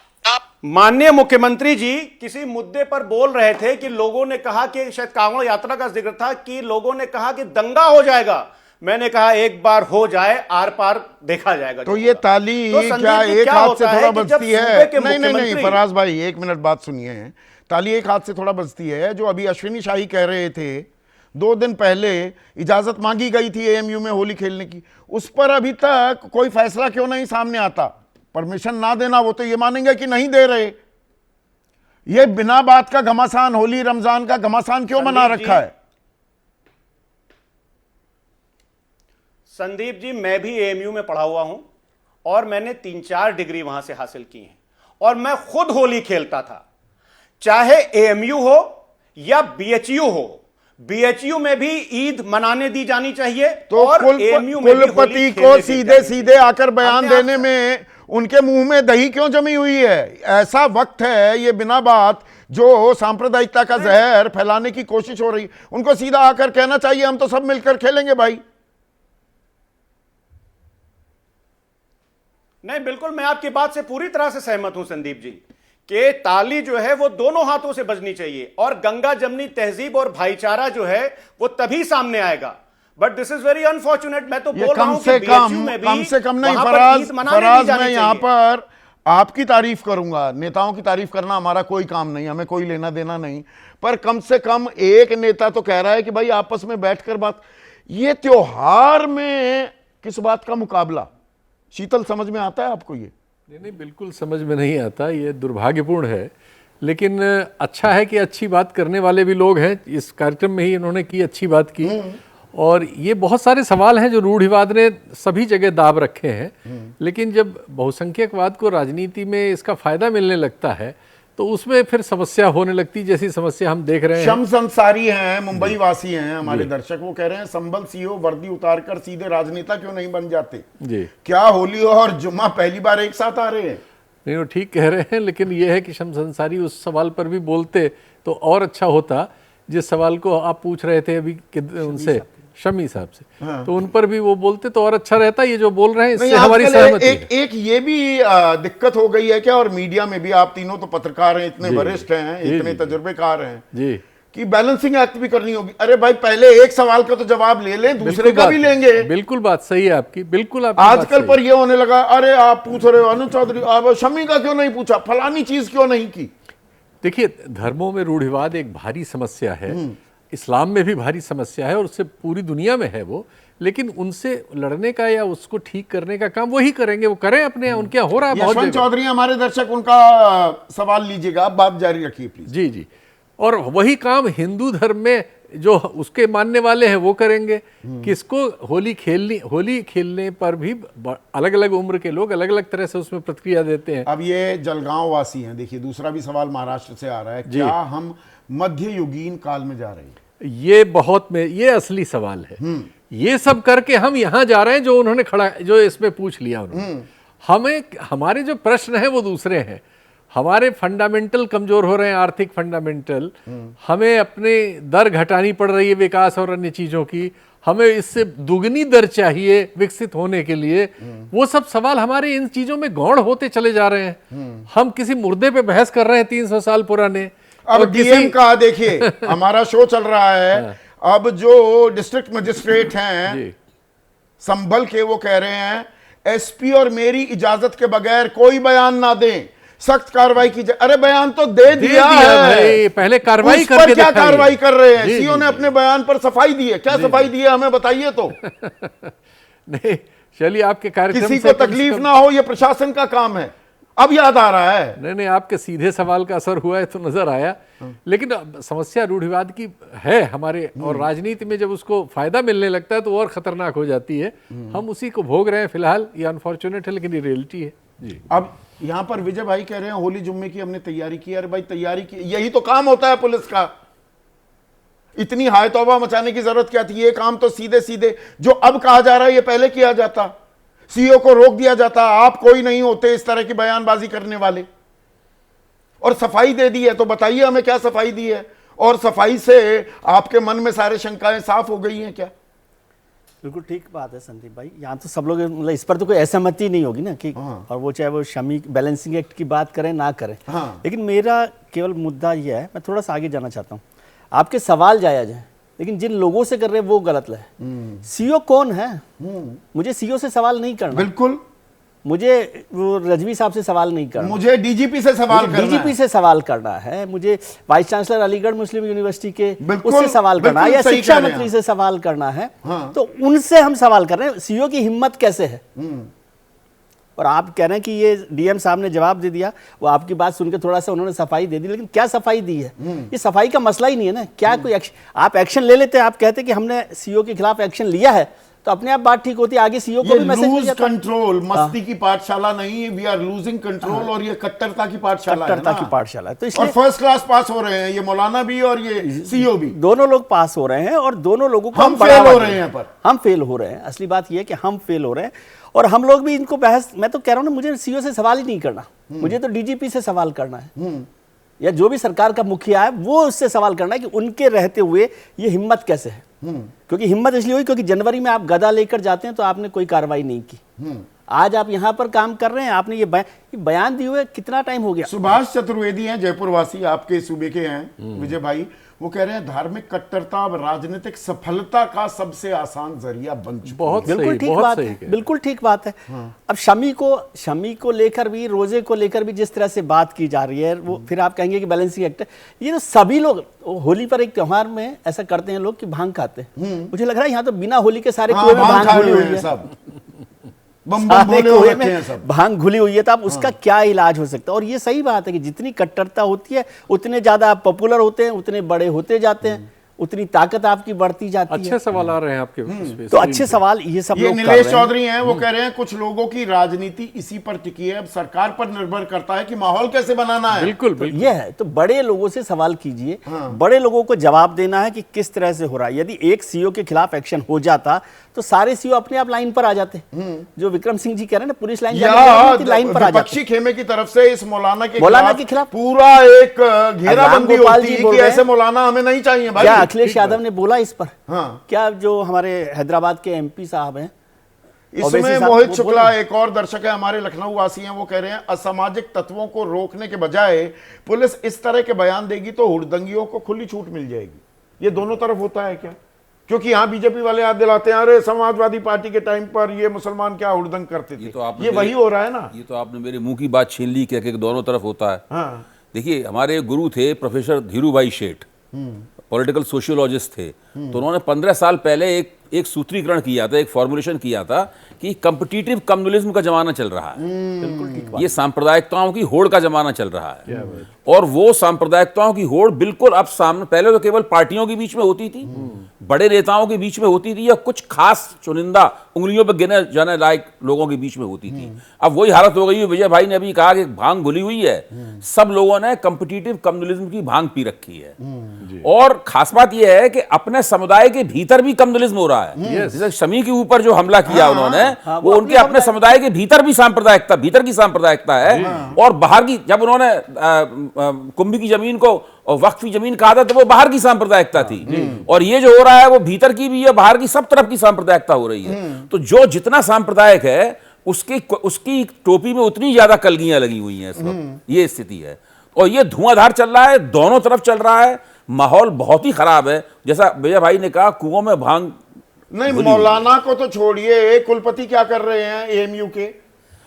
माननीय मुख्यमंत्री जी किसी मुद्दे पर बोल रहे थे कि लोगों ने कहा कि शायद कांवड़ यात्रा का जिक्र था कि लोगों ने कहा कि दंगा हो जाएगा। मैंने कहा एक बार हो जाए, आर पार देखा जाएगा। तो ये ताली तो क्या एक हाथ से थोड़ा बजती है? नहीं नहीं नहीं मुख्यमंत्री- फराज भाई, एक मिनट बात सुनिए। ताली एक हाथ से थोड़ा बजती है। जो अभी अश्विनी शाही कह रहे थे 2 दिन पहले इजाजत मांगी गई थी एएमयू में होली खेलने की, उस पर अभी तक कोई फैसला क्यों नहीं सामने आता? परमिशन ना देना, वो तो ये मानेंगे कि नहीं दे रहे। ये बिना बात का घमासान, होली रमजान का घमासान क्यों बना रखा है? संदीप जी, मैं भी एएमयू में पढ़ा हुआ हूं और मैंने 3-4 डिग्री वहां से हासिल की हैं और मैं खुद होली खेलता था, चाहे एएमयू हो या बीएचयू हो। बीएचयू में भी ईद मनाने दी जानी चाहिए। तो और एएमयू में भी होली कुलपति को खेलने दी सीधे जानी सीधे आकर बयान अपने आप देने में उनके मुंह में दही क्यों जमी हुई है? ऐसा वक्त है ये, बिना बात जो सांप्रदायिकता का जहर फैलाने की कोशिश हो रही, उनको सीधा आकर कहना चाहिए हम तो सब मिलकर खेलेंगे भाई। नहीं, बिल्कुल मैं आपकी बात से पूरी तरह से सहमत हूं संदीप जी कि ताली जो है वो दोनों हाथों से बजनी चाहिए और गंगा जमनी तहजीब और भाईचारा जो है वो तभी सामने आएगा। But this is very unfortunate. मैं तो बोल रहा हूं कि बीएचयू में भी कम से कम नहीं वहां पर फराज, ईद मनाने दी जानी मैं यहाँ चाहिए। पर आपकी तारीफ करूंगा, नेताओं की तारीफ करना हमारा कोई काम नहीं, हमें कोई लेना देना नहीं, पर कम से कम एक नेता तो कह रहा है कि भाई आपस में बैठकर बात। ये त्योहार में किस बात का मुकाबला? शीतल, समझ में आता है आपको ये? नहीं, बिल्कुल समझ में नहीं आता, ये दुर्भाग्यपूर्ण है। लेकिन अच्छा है कि अच्छी बात करने वाले भी लोग हैं। इस कार्यक्रम में ही इन्होंने की, अच्छी बात की। और ये बहुत सारे सवाल हैं जो रूढ़िवाद ने सभी जगह दाब रखे हैं। लेकिन जब बहुसंख्यकवाद को राजनीति में इसका फायदा मिलने लगता है तो उसमें फिर समस्या होने लगती, जैसी समस्या हम देख रहे हैं। शम्स अंसारी हैं, मुंबई वासी हैं हमारे दर्शक, वो कह रहे हैं संभल सीओ वर्दी उतारकर सीधे राजनेता क्यों नहीं बन जाते? जी, क्या होली और जुम्मा पहली बार एक साथ आ रहे हैं? नहीं, वो ठीक कह रहे हैं, लेकिन ये है कि शम्स अंसारी उस सवाल पर भी बोलते तो और अच्छा होता जिस सवाल को आप पूछ रहे थे अभी उनसे, शमी साहब से। हाँ। तो उन पर भी वो बोलते तो और अच्छा रहता। ये जो बोल रहे हैं इससे हमारी सहमति है। एक ये भी दिक्कत हो गई है क्या, और मीडिया में भी, आप तीनों तो पत्रकार हैं, इतने वरिष्ठ हैं, इतने तजुर्बेकार हैं जी, कि बैलेंसिंग एक्ट भी करनी होगी। अरे भाई, पहले एक सवाल का तो जवाब ले लें, दूसरे का भी लेंगे। बिल्कुल बात सही है आपकी, बिल्कुल। आजकल पर ये होने लगा, अरे आप पूछ रहे हो अनु चौधरी, आप शमी का क्यों नहीं पूछा, फलानी चीज क्यों नहीं की? देखिए, धर्मों में रूढ़िवाद एक भारी समस्या है, इस्लाम में भी भारी समस्या है और उससे पूरी दुनिया में है वो। लेकिन उनसे लड़ने का या उसको ठीक करने का काम वही करेंगे, वो करें अपने, उनके हो रहा है बहुत यशवंत जगह। चौधरी हमारे दर्शक, उनका सवाल लीजिएगा, आप बात जारी रखिए प्लीज। जी जी, और वही काम हिंदू धर्म में जो उसके मानने वाले हैं वो करेंगे। किसको होली खेलने पर भी अलग अलग उम्र के लोग अलग अलग तरह से उसमें प्रतिक्रिया देते हैं। अब ये जलगांव वासी हैं, देखिए दूसरा भी सवाल महाराष्ट्र से आ रहा है, क्या हम मध्ययुगीन काल में जा रहे हैं? ये असली सवाल है। ये सब करके हम यहां जा रहे हैं जो उन्होंने जो इसमें पूछ लिया उन्होंने। हमारे जो प्रश्न हैं वो दूसरे हैं। हमारे फंडामेंटल कमजोर हो रहे हैं, आर्थिक फंडामेंटल। हमें अपने दर घटानी पड़ रही है विकास और अन्य चीजों की। हमें इससे दुगनी दर चाहिए विकसित होने के लिए। वो सब सवाल हमारे इन चीजों में गौण होते चले जा रहे हैं। हम किसी मुर्दे पे बहस कर रहे हैं 300 साल पुराने। अब डीएम का देखिए, हमारा शो चल रहा है, अब जो डिस्ट्रिक्ट मजिस्ट्रेट हैं संभल के, वो कह रहे हैं एसपी और मेरी इजाजत के बगैर कोई बयान ना दें, सख्त कार्रवाई की जाए। अरे बयान तो दे दिया है भाई, पहले कार्रवाई करके क्या कार्रवाई कर रहे हैं? सीओ ने जी। अपने बयान पर सफाई दी है, क्या सफाई दी है हमें बताइए तो। नहीं, चलिए, आपके कार्यक्रम किसी को तकलीफ ना हो, ये प्रशासन का काम है। अब याद आ रहा है। नहीं, आपके सीधे सवाल का असर हुआ है तो नजर आया। लेकिन समस्या रूढ़िवाद की है हमारे, और राजनीति में जब उसको फायदा मिलने लगता है तो और खतरनाक हो जाती है। हम उसी को भोग रहे हैं फिलहाल। ये अनफॉर्चुनेट है लेकिन ये रियलिटी है जी। अब यहां पर विजय भाई कह रहे हैं होली जुम्मे की हमने तैयारी की। अरे भाई, तैयारी की, यही तो काम होता है पुलिस का। इतनी हाय तौबा मचाने की जरूरत क्या थी? ये काम तो सीधे सीधे जो अब कहा जा रहा है ये पहले किया जाता। सीओ को रोक दिया जाता, आप कोई नहीं होते इस तरह की बयानबाजी करने वाले। और सफाई दे दी है। तो बताइए हमें क्या सफाई दी है, और सफाई से आपके मन में सारे शंकाएं साफ हो गई हैं क्या? बिल्कुल ठीक बात है संदीप भाई, यहाँ तो सब लोग मतलब इस पर तो कोई असहमति नहीं होगी ना कि और वो चाहे वो शमी बैलेंसिंग एक्ट की बात करें ना करें। लेकिन मेरा केवल मुद्दा यह है, मैं थोड़ा सा आगे जाना चाहता हूँ। आपके सवाल जायज हैं, लेकिन जिन लोगों से कर रहे हैं वो गलत है। सीओ कौन है? मुझे सीओ से सवाल नहीं करना, बिल्कुल मुझे वो रजवी साहब से सवाल नहीं करना, मुझे डीजीपी से सवाल करना है। डीजीपी से सवाल करना है, मुझे वाइस चांसलर अलीगढ़ मुस्लिम यूनिवर्सिटी के बिल्कुल, उससे सवाल करना है, या बिल्कुल सही शिक्षा कह रहे हैं मंत्री आप। से सवाल करना है। तो उनसे हम सवाल कर रहे हैं, सीओ की हिम्मत कैसे है? और आप कह रहे हैं कि ये डीएम साहब ने जवाब दे दिया, वो आपकी बात सुनकर थोड़ा सा उन्होंने सफाई दे दी, लेकिन क्या सफाई दी है? ये सफाई का मसला ही नहीं है ना। क्या कोई आप एक्शन ले लेते हैं, आप कहते कि हमने सीओ के खिलाफ एक्शन लिया है, तो अपने आप बात ठीक होती है, आगे सीओ को भी मैसेज मिल लूज जाता है। कंट्रोल, मस्ती की पाठशाला नहीं, वी आर लूजिंग कंट्रोल, और ये कट्टरता की पाठशाला है ना। कट्टरता की पाठशाला है, तो और इसलिए फर्स्ट क्लास पास हो रहे हैं ये मौलाना भी और ये सीओ भी। दोनों लोग पास हो रहे हैं और दोनों लोगों को हम बढ़ावा फेल हो दे रहे हैं पर। हम फेल हो रहे हैं। असली बात यह है कि हम फेल हो रहे हैं, और हम लोग भी इनको बहस, मैं तो कह रहा हूं ना, मुझे सीओ से सवाल ही नहीं करना, मुझे तो डीजीपी से सवाल करना है, या जो भी सरकार का मुखिया है वो उससे सवाल करना है कि उनके रहते हुए ये हिम्मत कैसे है। क्योंकि हिम्मत इसलिए हुई क्योंकि जनवरी में आप गदा लेकर जाते हैं तो आपने कोई कार्रवाई नहीं की। आज आप यहां पर काम कर रहे हैं, आपने ये बयान दिए हुए कितना टाइम हो गया? सुभाष चतुर्वेदी हैं, जयपुर वासी, आपके सूबे के हैं विजय भाई, वो कह रहे हैं धार्मिक कट्टरता अब राजनीतिक सफलता का सबसे आसान जरिया बन चुकी है। बहुत बिल्कुल सही, ठीक बहुत बात सही है, कह बिल्कुल ठीक बात है। अब शमी को लेकर भी, रोजे को लेकर भी जिस तरह से बात की जा रही है, वो फिर आप कहेंगे कि बैलेंसिंग एक्ट है। ये तो सभी लोग होली पर एक त्योहार में ऐसा करते हैं लोग कि भांग खाते हैं। मुझे लग रहा है यहाँ तो बिना होली के सारे कुएं में भांग खा घुली रहे हुई हैं है, सब, बम बम सारे भोले हो कुएं रखे हैं में सब। भांग घुली हुई है। तो अब उसका क्या इलाज हो सकता है? और ये सही बात है कि जितनी कट्टरता होती है उतने ज्यादा आप पॉपुलर होते हैं, उतने बड़े होते जाते हैं, उतनी ताकत आपकी बढ़ती जाती है। अच्छे सवाल आ रहे हैं आपके उस पे, तो स्क्रीन अच्छे पे। सवाल ये सब ये लोग कर नीलेश रहे हैं। चौधरी हैं, वो कह रहे हैं कुछ लोगों की राजनीति इसी पर टिकी है, अब सरकार पर निर्भर करता है कि माहौल कैसे बनाना है। बिल्कुल बिल्कुल। ये है, तो बड़े लोगों से सवाल कीजिए, बड़े लोगों को जवाब देना है कि किस तरह से हो रहा है। यदि एक सीओ के खिलाफ एक्शन हो जाता तो सारे सीओ अपने आप लाइन पर आ जाते। जो विक्रम सिंह जी कह रहे हैं ना, पुलिस लाइन लाइन पर आ जाते। विपक्षी खेमे की तरफ से इस मौलाना के खिलाफ पूरा एक घेराबंदी होती है कि ऐसे मौलाना हमें नहीं चाहिए भाई। क्या अखिलेश यादव ने बोला इस पर? हाँ। क्या जो हमारे हैदराबाद के एमपी साहब हैं, इसमें मोहित शुक्ला एक और दर्शक है हमारे, लखनऊ वासी हैं, वो कह रहे हैं असामाजिक तत्वों को रोकने के बजाय पुलिस इस तरह के बयान देगी तो हुड़दंगियों को खुली छूट मिल जाएगी। ये दोनों तरफ होता है क्या? क्योंकि यहाँ बीजेपी वाले याद दिलाते हैं, अरे समाजवादी पार्टी के टाइम पर ये मुसलमान क्या हुड़दंग करते थे। ये वही हो रहा है ना। ये तो आपने मेरे मुंह की बात छीन ली, कह के दोनों तरफ होता है। हाँ। देखिए, हमारे गुरु थे professor Dhirubhai Sheth, political sociologist थे। तो उन्होंने 15 साल पहले एक सूत्रीकरण किया था, एक फॉर्मुलेशन किया था कि कम्पिटिटिव कम्युनलिज्म का जमाना चल रहा है। ये सांप्रदायिकताओं की होड़ का जमाना चल रहा है, और वो सांप्रदायिकताओं की होड़ बिल्कुल अब सामने, पहले तो केवल पार्टियों के बीच में होती थी, बड़े नेताओं के बीच में होती थी, या कुछ खास चुनिंदा उंगलियों पर गिने जाने लायक लोगों के बीच में होती थी। अब वही हालत हो गई है। विजय भाई ने अभी कहा कि भांग घुली हुई है, सब लोगों ने कम्पिटिटिव कम्युनलिज्म की भांग पी रखी है। और खास बात यह है कि अपने समुदाय के भीतर भी कम्युनलिज्म हो रहा है। जैसे शमी के ऊपर जो हमला किया उन्होंने, वो उनके अपने समुदाय के भीतर भी सांप्रदायिकता, भीतर की सांप्रदायिकता है। और बाहर की, जब उन्होंने कुंभ की जमीन को वक्फ की जमीन कहा था तो वो बाहर की सांप्रदायिकता थी, और ये जो हो रहा है वो भीतर की भी है, बाहर की, सब तरफ की सांप्रदायिकता हो रही है। तो जो जितना सांप्रदायिक है उसकी टोपी में उतनी ज्यादा कलगियां लगी हुई हैं इस वक्त। ये स्थिति है, और ये धुआंधार चल रहा है, दोनों तरफ चल रहा है। माहौल बहुत ही खराब है। जैसा विजय भाई ने कहा, कुओं में भांग नहीं, मौलाना को तो छोड़िए, कुलपति क्या कर रहे हैं एएमयू के?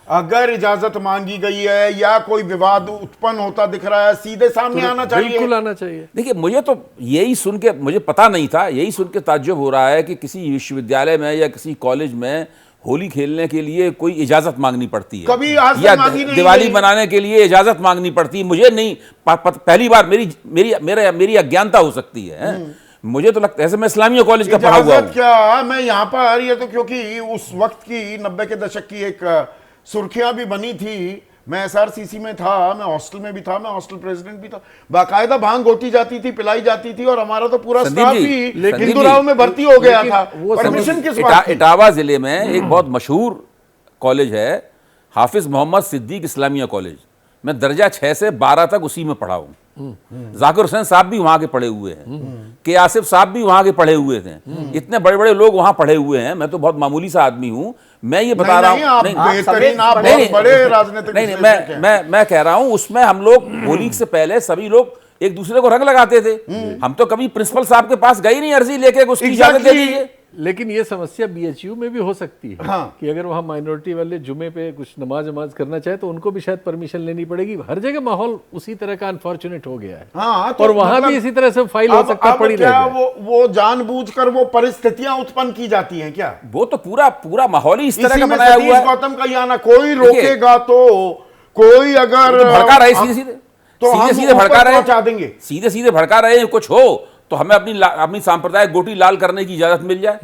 अगर इजाजत मांगी गई है या कोई विवाद उत्पन्न होता दिख रहा है, सीधे सामने आना चाहिए। बिल्कुल आना चाहिए। देखिए, मुझे तो यही सुन के, मुझे पता नहीं था, यही सुन के ताज्जुब हो रहा है कि किसी विश्वविद्यालय में या किसी कॉलेज में होली खेलने के लिए कोई इजाजत मांगनी पड़ती है, कभी आज या मांगी नहीं दिवाली गई। मनाने के लिए इजाजत मांगनी पड़ती है। मुझे नहीं पहली बार, मेरी अज्ञानता हो सकती है। मुझे तो लगता है, ऐसे मैं इस्लामिया कॉलेज का पढ़ा हुआ हूं। क्या मैं यहाँ पर, ये तो क्योंकि उस वक्त की 90 के दशक की एक सुर्खियां भी बनी थी। मैं एसआरसीसी में था, मैं हॉस्टल में भी था, मैं हॉस्टल प्रेसिडेंट भी था। बाकायदा भांग घोटी जाती थी, पिलाई जाती थी, और हमारा तो पूरा स्टाफ ही हिंदुराव में भर्ती हो गया था। परमिशन किस बात की? इटावा जिले में एक बहुत मशहूर कॉलेज है, हाफिज मोहम्मद सिद्दीक इस्लामिया कॉलेज। मैं दर्जा 6 से 12 तक उसी में पढ़ा हूँ। जाकिर हुसैन साहब भी वहां के पढ़े हुए हैं, के आसिफ साहब भी वहां के पढ़े हुए थे, इतने बड़े बड़े लोग वहां पढ़े हुए हैं। मैं तो बहुत मामूली सा आदमी हूं। मैं ये बता रहा हूं, मैं कह रहा हूं उसमें हम लोग होली से पहले सभी लोग एक दूसरे को रंग लगाते थे। हम तो कभी प्रिंसिपल साहब के पास गए नहीं अर्जी लेके उसकी इजाजत दे दीजिए। लेकिन ये समस्या बीएचयू में भी हो सकती है। हाँ। कि अगर वहाँ माइनॉरिटी वाले जुमे पे कुछ नमाज करना चाहे तो उनको भी शायद परमिशन लेनी पड़ेगी। हर जगह माहौल उसी तरह का अनफॉर्चुनेट हो गया है। हाँ, तो और वहां भी इसी तरह से फाइल हो सकता है, पड़ी रहेगी। वो जानबूझकर वो परिस्थितियां उत्पन्न की जाती हैं क्या? वो तो पूरा माहौल ही इस तरह का बनाया हुआ है। गौतम का यहाँ ना कोई रोकेगा तो कोई अगर भड़का रहे सीधे सीधे भड़का रहे, सीधे सीधे भड़का रहे, कुछ हो तो हमें अपनी सांप्रदायिक गोटी लाल करने की इजाजत मिल जाए।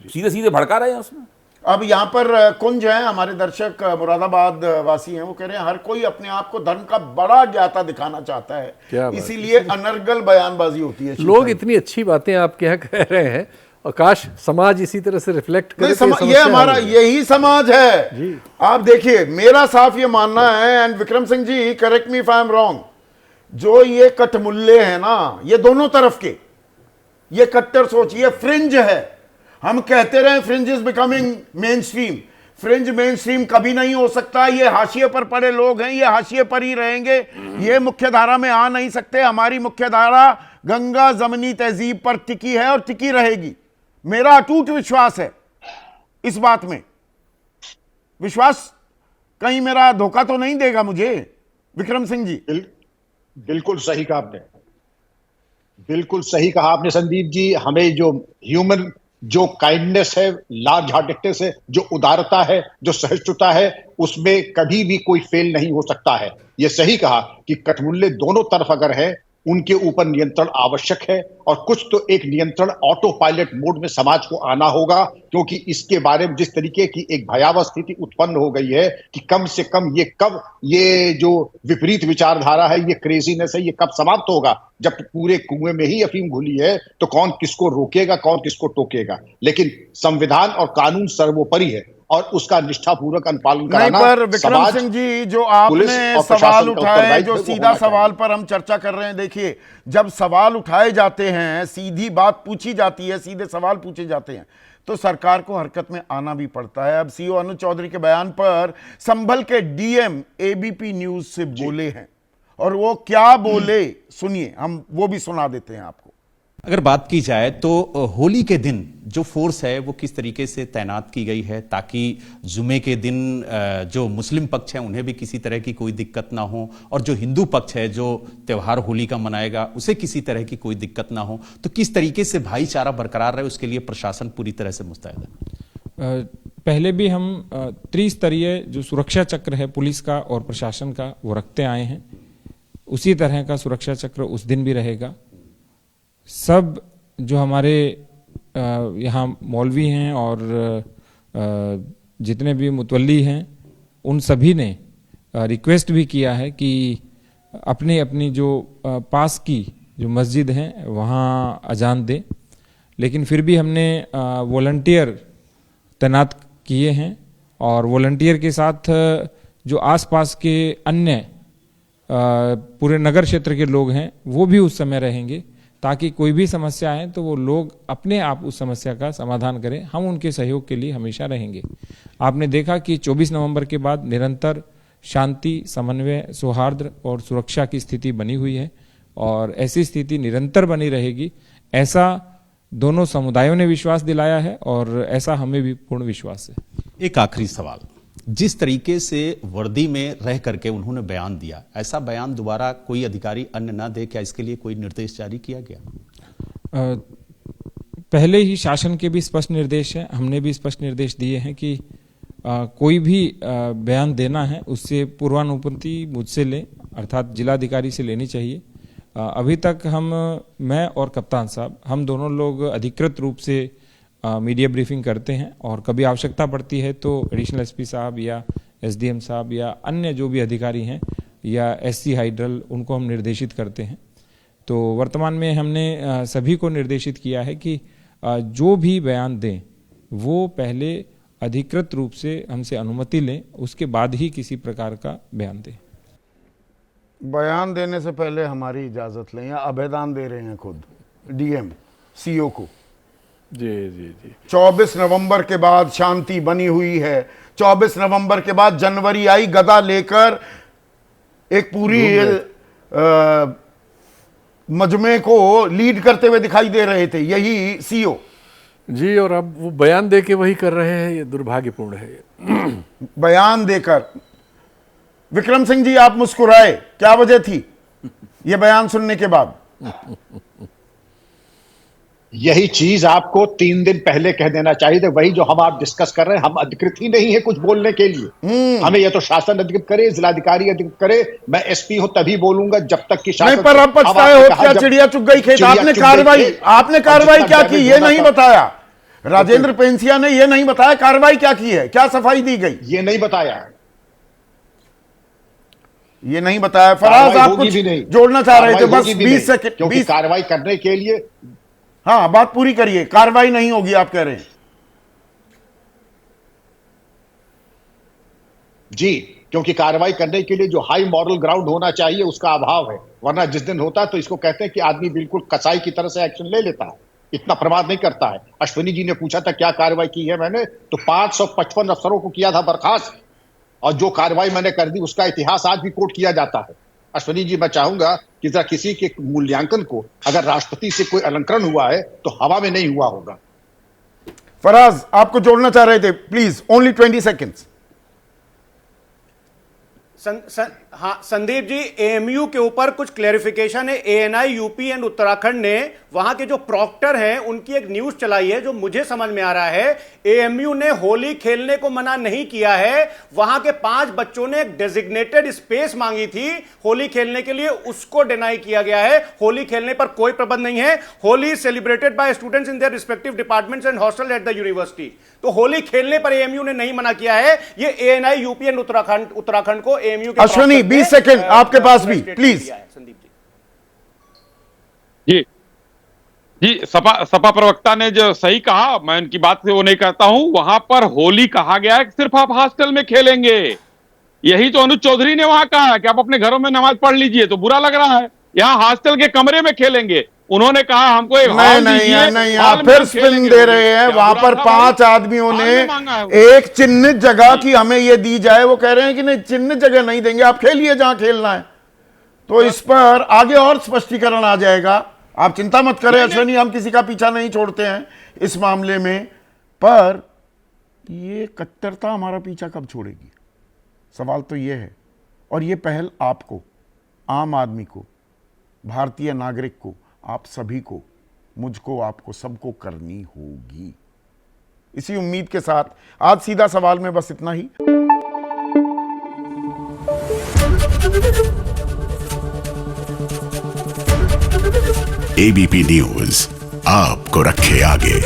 सीधे सीधे भड़का रहे हैं उसमें। अब यहाँ पर कुंज है, हमारे दर्शक मुरादाबाद वासी हैं, वो कह रहे हैं हर कोई अपने आप को धर्म का बड़ा ज्ञाता दिखाना चाहता है, इसीलिए अनर्गल बयानबाजी होती है। लोग इतनी अच्छी बातें आपके यहाँ कह रहे हैं और काश समाज इसी तरह से रिफ्लेक्ट करे। ये हमारा यही समाज है। आप देखिए, मेरा साफ ये मानना है, and Vikram Singh ji correct me if I am wrong, जो ये कटमुल्ले हैं ना, ये दोनों तरफ के, ये कट्टर सोच, ये फ्रिंज है। हम कहते रहे fringe is becoming main stream. Fringe main stream कभी नहीं हो सकता। ये हाशिए पर पड़े लोग हैं, ये हाशिए पर ही रहेंगे, ये मुख्य धारा में आ नहीं सकते। हमारी मुख्य धारा गंगा जमनी तहजीब पर टिकी है और टिकी रहेगी। मेरा अटूट विश्वास है इस बात में। विश्वास कहीं मेरा धोखा तो नहीं देगा मुझे विक्रम सिंह जी? बिल्कुल सही कहा आपने, बिल्कुल सही कहा आपने संदीप जी। हमें जो ह्यूमन, जो काइंडनेस है, लार्ज हार्टेडनेस है, जो उदारता है, जो सहिष्णुता है, उसमें कभी भी कोई फेल नहीं हो सकता है। यह सही कहा कि कटमुल्ले दोनों तरफ अगर है, उनके ऊपर नियंत्रण आवश्यक है, और कुछ तो एक नियंत्रण ऑटो पायलट मोड में समाज को आना होगा, क्योंकि इसके बारे में जिस तरीके की एक भयावह स्थिति उत्पन्न हो गई है कि कम से कम ये जो विपरीत विचारधारा है, ये क्रेजीनेस है, ये कब समाप्त होगा? जब पूरे कुएं में ही अफीम घुली है तो कौन किसको रोकेगा, कौन किसको टोकेगा? लेकिन संविधान और कानून सर्वोपरि है और उसका निष्ठापूर्वक अनुपालन कराना। पर विक्रम सिंह जी, जो आपने सवाल उठाए, जो सीधा सवाल पर हम चर्चा कर रहे हैं, देखिए जब सवाल उठाए जाते हैं, सीधी बात पूछी जाती है, सीधे सवाल पूछे जाते हैं, तो सरकार को हरकत में आना भी पड़ता है। अब सीओ अनुज चौधरी के बयान पर संभल के डीएम एबीपी न्यूज से बोले हैं, और वो क्या बोले सुनिए, हम वो भी सुना देते हैं आपको। अगर बात की जाए तो होली के दिन जो फोर्स है वो किस तरीके से तैनात की गई है ताकि जुमे के दिन जो मुस्लिम पक्ष है उन्हें भी किसी तरह की कोई दिक्कत ना हो, और जो हिंदू पक्ष है जो त्यौहार होली का मनाएगा उसे किसी तरह की कोई दिक्कत ना हो, तो किस तरीके से भाईचारा बरकरार रहे उसके लिए प्रशासन पूरी तरह से मुस्तैद है? पहले भी हम त्रिस्तरीय जो सुरक्षा चक्र है पुलिस का और प्रशासन का वो रखते आए हैं। उसी तरह का सुरक्षा चक्र उस दिन भी रहेगा। सब जो हमारे यहाँ मौलवी हैं और जितने भी मुतवल्ली हैं, उन सभी ने रिक्वेस्ट भी किया है कि अपनी अपनी जो पास की जो मस्जिद हैं वहाँ अजान दें, लेकिन फिर भी हमने वॉलंटियर तैनात किए हैं, और वॉलंटियर के साथ जो आसपास के अन्य पूरे नगर क्षेत्र के लोग हैं वो भी उस समय रहेंगे, ताकि कोई भी समस्या आए तो वो लोग अपने आप उस समस्या का समाधान करें। हम उनके सहयोग के लिए हमेशा रहेंगे। आपने देखा कि 24 नवंबर के बाद निरंतर शांति, समन्वय, सौहार्द और सुरक्षा की स्थिति बनी हुई है, और ऐसी स्थिति निरंतर बनी रहेगी, ऐसा दोनों समुदायों ने विश्वास दिलाया है और ऐसा हमें भी पूर्ण विश्वास है। एक आखिरी सवाल, जिस तरीके से वर्दी में रह करके उन्होंने बयान दिया, ऐसा बयान दोबारा कोई अधिकारी अन्य ना दे, क्या इसके लिए कोई निर्देश जारी किया गया? पहले ही शासन के भी स्पष्ट निर्देश हैं, हमने भी स्पष्ट निर्देश दिए हैं कि कोई भी बयान देना है उससे पूर्वानुमति मुझसे लें, अर्थात जिलाधिकारी से लेनी चाहिए। अभी तक मैं और कप्तान साहब, हम दोनों लोग अधिकृत रूप से मीडिया ब्रीफिंग करते हैं, और कभी आवश्यकता पड़ती है तो एडिशनल एसपी साहब या एसडीएम साहब या अन्य जो भी अधिकारी हैं या एससी हाइड्रल, उनको हम निर्देशित करते हैं। तो वर्तमान में हमने सभी को निर्देशित किया है कि जो भी बयान दें वो पहले अधिकृत रूप से हमसे अनुमति लें, उसके बाद ही किसी प्रकार का बयान दें। बयान देने से पहले हमारी इजाजत लें, या अभेदान दे रहे हैं खुद डीएम सीओ को। जी जी जी 24 नवंबर के बाद शांति बनी हुई है। 24 नवंबर के बाद जनवरी आई, गदा लेकर एक पूरी मजमे को लीड करते हुए दिखाई दे रहे थे यही सीओ जी, और अब वो बयान दे के वही कर रहे हैं, ये दुर्भाग्यपूर्ण है ये। बयान देकर। विक्रम सिंह जी, आप मुस्कुराए, क्या वजह थी ये बयान सुनने के बाद? यही चीज आपको 3 दिन पहले कह देना चाहिए था। वही जो हम आप डिस्कस कर रहे हैं, हम अधिकृत ही नहीं है कुछ बोलने के लिए। हमें या तो शासन अधिकृत करे, जिलाधिकारी अधिकृत करे। मैं एसपी हूं तभी बोलूंगा जब तक कि शासन। नहीं, पर अब पछताए हो क्या? चिड़िया चुग गई खेत। आपने कार्रवाई क्या की ये नहीं बताया। राजेंद्र पेंसिया ने ये नहीं बताया कार्रवाई क्या की है, क्या सफाई दी गई, ये नहीं बताया। ये नहीं बताया। फराज, आप कुछ जोड़ना चाह रहे थे? बस 20 सेकंड। क्योंकि कार्रवाई करने के लिए, हाँ, बात पूरी करिए। कार्रवाई नहीं होगी आप कह रहे हैं? जी, क्योंकि कार्रवाई करने के लिए जो हाई मॉरल ग्राउंड होना चाहिए उसका अभाव है। वरना जिस दिन होता है तो इसको कहते हैं कि आदमी बिल्कुल कसाई की तरह से एक्शन ले लेता है, इतना प्रमाद नहीं करता है। अश्विनी जी ने पूछा था क्या कार्रवाई की है मैंने, तो 555 अफसरों को किया था बर्खास्त, और जो कार्रवाई मैंने कर दी उसका इतिहास आज भी कोट किया जाता है। अश्विनी जी, मैं चाहूंगा कि जरा किसी के मूल्यांकन को, अगर राष्ट्रपति से कोई अलंकरण हुआ है तो हवा में नहीं हुआ होगा। फराज, आपको जोड़ना चाह रहे थे, प्लीज, ओनली 20 सेकेंड्स। हाँ संदीप जी, एएमयू के ऊपर कुछ क्लेरिफिकेशन है। एएनआई यूपी एंड उत्तराखंड ने वहां के जो प्रॉक्टर हैं उनकी एक न्यूज चलाई है जो मुझे समझ में आ रहा है। एएमयू ने होली खेलने को मना नहीं किया है। वहां के 5 बच्चों ने एक डेजिग्नेटेड स्पेस मांगी थी होली खेलने के लिए, उसको डिनाई किया गया है। होली खेलने पर कोई प्रबंध नहीं है। Holi celebrated by students in their respective departments and hostel at the university. तो होली खेलने पर एएमयू ने नहीं मना किया है। ये एएनआई यूपी एंड उत्तराखंड को एएमयू के अश्विनी, 20 सेकंड आपके पास भी, प्लीज। संदीप जी जी, सपा प्रवक्ता ने जो सही कहा, मैं उनकी बात से वो नहीं करता हूं। वहां पर होली कहा गया है कि सिर्फ आप हॉस्टल में खेलेंगे। यही तो अनुज चौधरी ने वहां कहा है कि आप अपने घरों में नमाज पढ़ लीजिए, तो बुरा लग रहा है। यहाँ हॉस्टल के कमरे में खेलेंगे। उन्होंने कहा हमको एक हॉल दीजिए, नहीं, आप फिर स्पिन दे रहे हैं। वहां पर 5 आदमियों ने एक चिन्हित जगह की हमें ये दी जाए, वो कह रहे हैं कि नहीं, चिन्हित जगह नहीं देंगे, आप खेलिए जहां खेलना है। तो इस पर आगे और स्पष्टीकरण आ जाएगा, आप चिंता मत करें अश्विनी, हम किसी का पीछा नहीं छोड़ते हैं इस मामले में। पर ये कट्टरता हमारा पीछा कब छोड़ेगी, सवाल तो ये है। और ये पहल आपको, आम आदमी को, भारतीय नागरिक को, आप सभी को, मुझको, आपको, सबको करनी होगी। इसी उम्मीद के साथ आज सीधा सवाल में बस इतना ही। एबीपी न्यूज आपको रखे आगे।